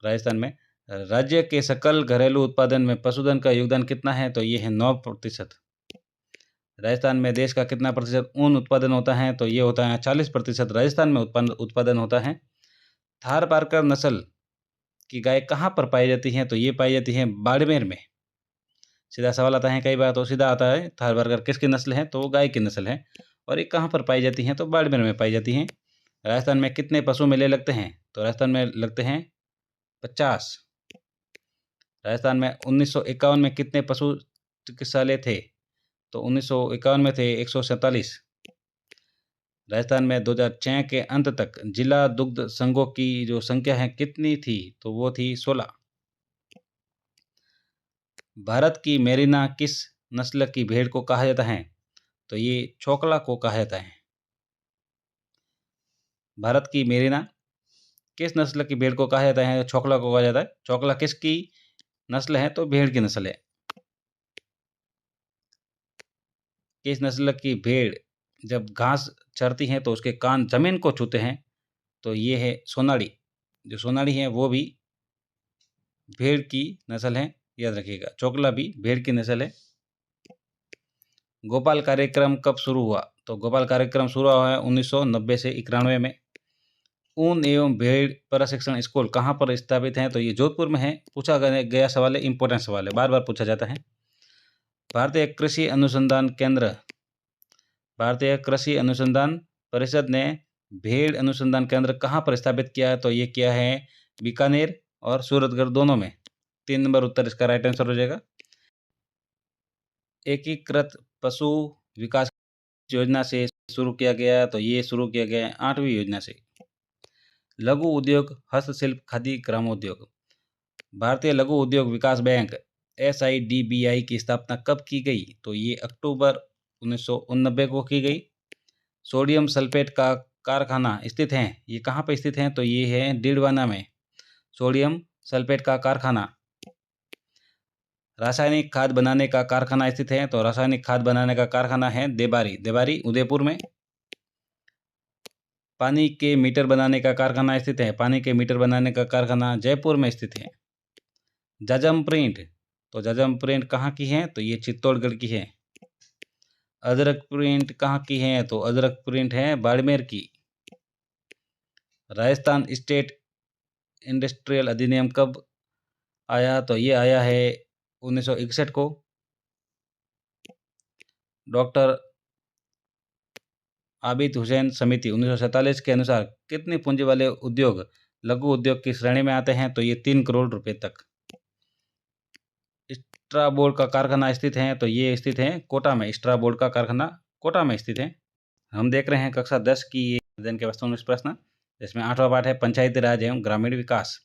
राजस्थान में राज्य के सकल घरेलू उत्पादन में पशुधन का योगदान कितना है? तो ये है 9%। राजस्थान में देश का कितना प्रतिशत ऊन उत्पादन होता है? तो ये होता है 40% राजस्थान में उत्पादन होता है। थार पारकर नस्ल की गाय कहाँ पर पाई जाती हैं? तो ये पाई जाती है बाड़मेर में। सीधा सवाल आता है, कई बार तो सीधा आता है थार पारकर किसकी नस्ल है? तो वो गाय की नस्ल है। और ये कहाँ पर पाई जाती हैं? तो बाड़मेर में पाई जाती हैं। राजस्थान में कितने पशु मेले लगते हैं? तो राजस्थान में लगते हैं 50। राजस्थान में 1951 में कितने पशु चिकित्सालय थे? तो 1951 में थे 147। राजस्थान में 2006 के अंत तक जिला दुग्ध संघों की जो संख्या है कितनी थी? तो वो थी 16। भारत की मेरिना किस नस्ल की भेड़ को कहा जाता है? तो ये छोकला को कहा जाता है। भारत की मेरिना किस नस्ल की भेड़ को कहा जाता है? छोकला को कहा जाता है। छोकला किसकी नस्ल है? तो भेड़ की नस्ल है। किस नस्ल की भेड़ जब घास चरती हैं तो उसके कान जमीन को छूते हैं? तो ये है सोनाली। जो सोनाली है वो भी भेड़ की नस्ल है, याद रखिएगा। चोकला भी भेड़ की नस्ल है। गोपाल कार्यक्रम कब शुरू हुआ? तो गोपाल कार्यक्रम शुरू हुआ है 1990 से 91 में। ऊन एवं भेड़ प्रशिक्षण स्कूल कहाँ पर स्थापित हैं? तो ये जोधपुर में है। पूछा गया सवाल है, इंपॉर्टेंट सवाल है, बार बार पूछा जाता है। भारतीय कृषि अनुसंधान केंद्र, भारतीय कृषि अनुसंधान परिषद ने भेड़ अनुसंधान केंद्र कहाँ पर स्थापित किया है? तो ये किया है बीकानेर और सूरतगढ़ दोनों में। 3 नंबर उत्तर इसका राइट आंसर हो जाएगा। एकीकृत पशु विकास योजना से शुरू किया गया, तो ये शुरू किया गया है 8वीं योजना से। लघु उद्योग, हस्तशिल्प, खादी, ग्रामोद्योग। भारतीय लघु उद्योग विकास बैंक SIDBI की स्थापना कब की गई? तो ये अक्टूबर 1989 को की गई। सोडियम सल्फेट का कारखाना स्थित है, ये कहाँ पर स्थित है? तो ये है डीडवाना में, सोडियम सल्फेट का कारखाना। रासायनिक खाद बनाने का कारखाना स्थित है, तो रासायनिक खाद बनाने का कारखाना है देबारी, देबारी उदयपुर में। पानी के मीटर बनाने का कारखाना स्थित है, पानी के मीटर बनाने का कारखाना जयपुर में स्थित है। जाजम प्रिंट, तो जाजम प्रिंट कहाँ की है? तो ये चित्तौड़गढ़ की है। अजरक प्रिंट कहाँ की है? तो अजरक प्रिंट है बाड़मेर की। राजस्थान स्टेट इंडस्ट्रियल अधिनियम कब आया? तो ये आया है 1961 को। डॉक्टर आबिद हुसैन समिति 1947 के अनुसार कितनी पूंजी वाले उद्योग लघु उद्योग की श्रेणी में आते हैं? तो ये 3 करोड़ रुपए तक। स्ट्रा बोर्ड का कारखाना स्थित है, तो ये स्थित है कोटा में। स्ट्रा बोर्ड का कारखाना कोटा में स्थित है। हम देख रहे हैं कक्षा 10 की ये अध्ययन के वस्तु प्रश्न, जिसमें 8वां पाठ है पंचायती राज एवं ग्रामीण विकास।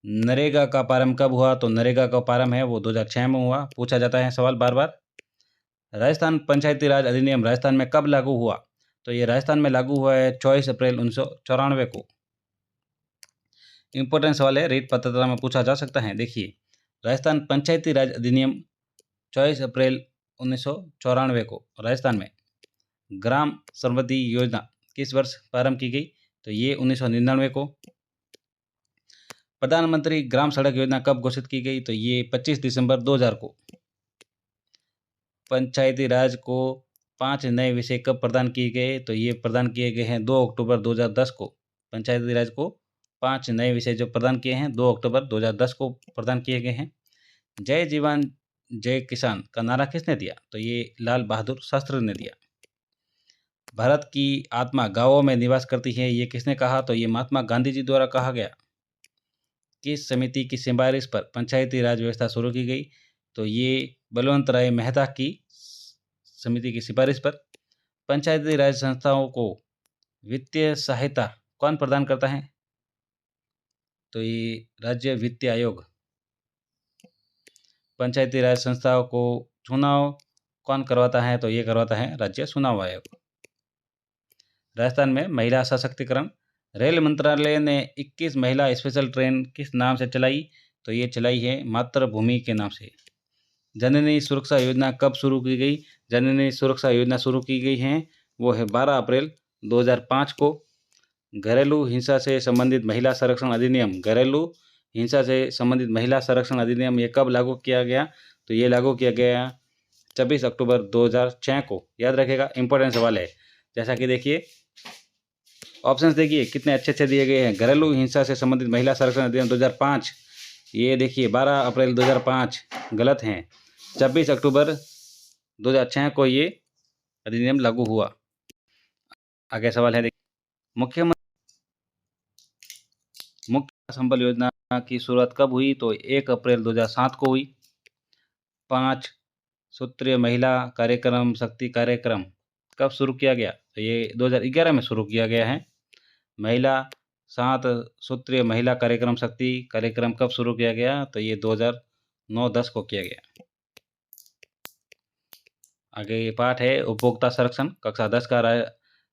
नरेगा का प्रारंभ कब हुआ? तो नरेगा का प्रारंभ है वो 2006 में हुआ। पूछा जाता है सवाल बार बार। राजस्थान पंचायती राज अधिनियम राजस्थान में कब लागू हुआ? तो ये राजस्थान में लागू हुआ है 24 अप्रैल 1994 को। इंपॉर्टेंट सवाल है, रीट पात्रता में पूछा जा सकता है। देखिए, राजस्थान पंचायती राज अधिनियम 24 अप्रैल 1994 को राजस्थान में। ग्राम समृद्धि योजना किस वर्ष प्रारंभ की गई? तो ये 1999 को। प्रधानमंत्री ग्राम सड़क योजना कब घोषित की गई? तो ये 25 दिसंबर 2000 को। पंचायती राज को 5 नए विषय कब प्रदान किए गए? तो ये प्रदान किए गए हैं 2 अक्टूबर 2010 को। पंचायती राज को 5 नए विषय जो प्रदान किए हैं 2 अक्टूबर 2010 को प्रदान किए गए हैं। जय जवान जय किसान का नारा किसने दिया? तो ये लाल बहादुर शास्त्री ने दिया। भारत की आत्मा गांवों में निवास करती है, ये किसने कहा? तो ये महात्मा गांधी जी द्वारा कहा गया। किस समिति की सिफारिश पर पंचायती राज व्यवस्था शुरू की गई? तो ये बलवंत राय मेहता की समिति की सिफारिश पर। पंचायती राज संस्थाओं को वित्तीय सहायता कौन प्रदान करता है? तो ये राज्य वित्तीय आयोग। पंचायती राज संस्थाओं को चुनाव कौन करवाता है? तो ये करवाता है राज्य चुनाव आयोग। राजस्थान में महिला सशक्तिकरण। रेल मंत्रालय ने 21 महिला स्पेशल ट्रेन किस नाम से चलाई? तो ये चलाई है मातृभूमि के नाम से। जननी सुरक्षा योजना कब शुरू की गई? जननी सुरक्षा योजना शुरू की गई है वो है 12 अप्रैल 2005 को। घरेलू हिंसा से संबंधित महिला संरक्षण अधिनियम, घरेलू हिंसा से संबंधित महिला संरक्षण अधिनियम ये कब लागू किया गया? तो ये लागू किया गया 26 अक्टूबर 2006 को। याद रखेगा, इंपॉर्टेंट सवाल है। जैसा कि देखिए ऑप्शंस देखिए कितने अच्छे अच्छे दिए गए हैं। घरेलू हिंसा से संबंधित महिला संरक्षण अधिनियम 2005, ये देखिए 12 अप्रैल 2005 गलत हैं। 26 अक्टूबर 2006 को ये अधिनियम लागू हुआ। आगे सवाल है, देखिए मुख्य संबल योजना की शुरुआत कब हुई? तो 1 अप्रैल 2007 को हुई। 5 सूत्रीय महिला कार्यक्रम शक्ति कार्यक्रम कब शुरू किया गया? तो ये 2011 में शुरू किया गया है। महिला 7 सूत्रीय महिला कार्यक्रम शक्ति कार्यक्रम कब शुरू किया गया? तो ये 2009-10 को किया गया। आगे पाठ है उपभोक्ता संरक्षण, कक्षा 10 का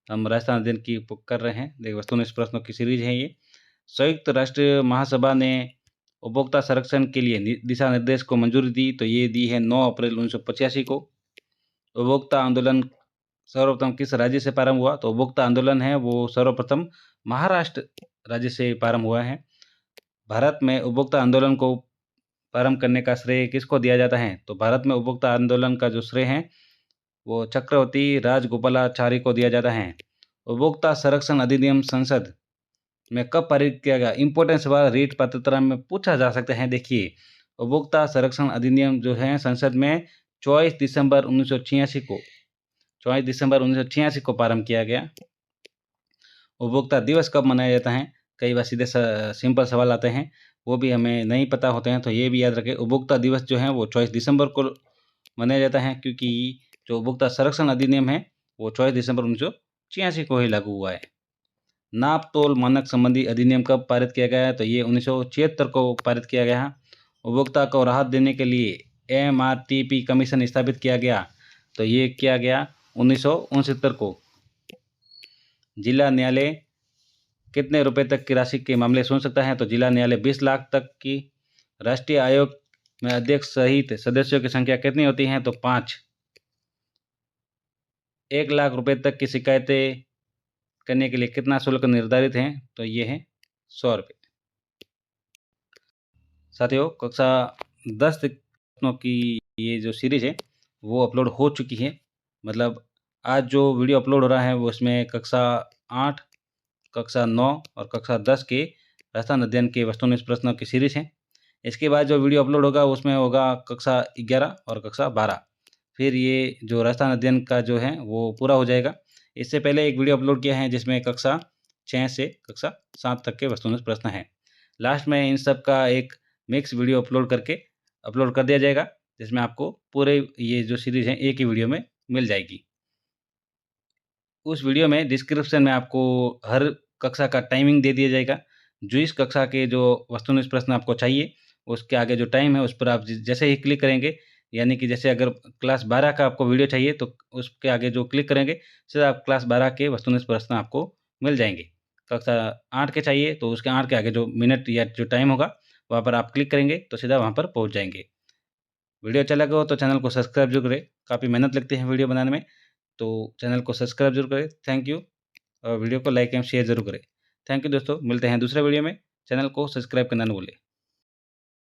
हम राजस्थान अध्ययन की कर रहे हैं। देखिए वस्तुनिष्ठ प्रश्नों की सीरीज है ये। संयुक्त राष्ट्र महासभा ने उपभोक्ता संरक्षण के लिए दिशा निर्देश को मंजूरी दी, तो ये दी है 9 अप्रैल 1985 को। उपभोक्ता आंदोलन सर्वप्रथम किस राज्य से प्रारंभ हुआ? तो उपभोक्ता आंदोलन है वो सर्वप्रथम महाराष्ट्र राज्य से प्रारंभ हुआ है। भारत में उपभोक्ता आंदोलन को प्रारंभ करने का श्रेय किसको दिया जाता है? तो भारत में उपभोक्ता आंदोलन का जो श्रेय है वो चक्रवर्ती राजगोपालाचारी को दिया जाता है। उपभोक्ता संरक्षण अधिनियम संसद में कब पारित किया गया? इंपॉर्टेंट सवाल रीट पात्रता में पूछा जा सकता है। देखिए उपभोक्ता संरक्षण अधिनियम जो है संसद में 24 दिसंबर 1986 को प्रारंभ किया गया। उपभोक्ता दिवस कब मनाया जाता है? कई बार सीधे सिंपल सवाल आते हैं, वो भी हमें नहीं पता होते हैं, तो ये भी याद रखें। उपभोक्ता दिवस जो है वो 24 दिसंबर को मनाया जाता है, क्योंकि जो उपभोक्ता संरक्षण अधिनियम है वो 24 दिसंबर 1986 को ही लागू हुआ है। नाप तोल मानक संबंधी अधिनियम कब पारित किया गया है? तो ये 1976 को पारित किया गया। उपभोक्ता को राहत देने के लिए MRTP कमीशन स्थापित किया गया, तो ये किया गया 1969 को। जिला न्यायालय कितने रुपए तक की राशि के मामले सुन सकता है? तो जिला न्यायालय 20 लाख तक की। राष्ट्रीय आयोग में अध्यक्ष सहित सदस्यों की संख्या कितनी होती है? तो 5। 1 लाख रुपए तक की शिकायतें करने के लिए कितना शुल्क निर्धारित है? तो ये है 100 रुपये। साथियों कक्षा 10 प्रश्नों की ये जो सीरीज है वो अपलोड हो चुकी है। मतलब आज जो वीडियो अपलोड हो रहा है वो इसमें कक्षा 8, कक्षा 9 और कक्षा 10 के राजस्थान अध्ययन के वस्तुनिष्ठ प्रश्नों की सीरीज है। इसके बाद जो वीडियो अपलोड होगा उसमें होगा कक्षा 11 और कक्षा 12। फिर ये जो राजस्थान अध्ययन का जो है वो पूरा हो जाएगा। इससे पहले एक वीडियो अपलोड किया है जिसमें कक्षा 6 से कक्षा 7 तक के वस्तुनिष्ठ प्रश्न हैं। लास्ट में इन सब का एक मिक्स वीडियो अपलोड कर दिया जाएगा, जिसमें आपको पूरे ये जो सीरीज है एक ही वीडियो में मिल जाएगी। उस वीडियो में डिस्क्रिप्शन में आपको हर कक्षा का टाइमिंग दे दिया जाएगा। जो इस कक्षा के जो वस्तुनिष्ठ प्रश्न आपको चाहिए उसके आगे जो टाइम है उस पर आप जैसे ही क्लिक करेंगे, यानी कि जैसे अगर क्लास 12 का आपको वीडियो चाहिए तो उसके आगे जो क्लिक करेंगे सीधा आप क्लास 12 के वस्तुनिष्ठ प्रश्न आपको मिल जाएंगे। कक्षा 8 के चाहिए तो उसके 8 के आगे जो मिनट या जो टाइम होगा वहाँ पर आप क्लिक करेंगे तो सीधा वहाँ पर पहुँच जाएंगे। वीडियो अच्छा लगा हो तो चैनल को सब्सक्राइब जरूर करें। काफ़ी मेहनत लगती है वीडियो बनाने में, तो चैनल को सब्सक्राइब जरूर करें। Thank you. और वीडियो को लाइक एंड शेयर जरूर करें। थैंक यू दोस्तों, मिलते हैं दूसरे वीडियो में। चैनल को सब्सक्राइब करना न भूलें।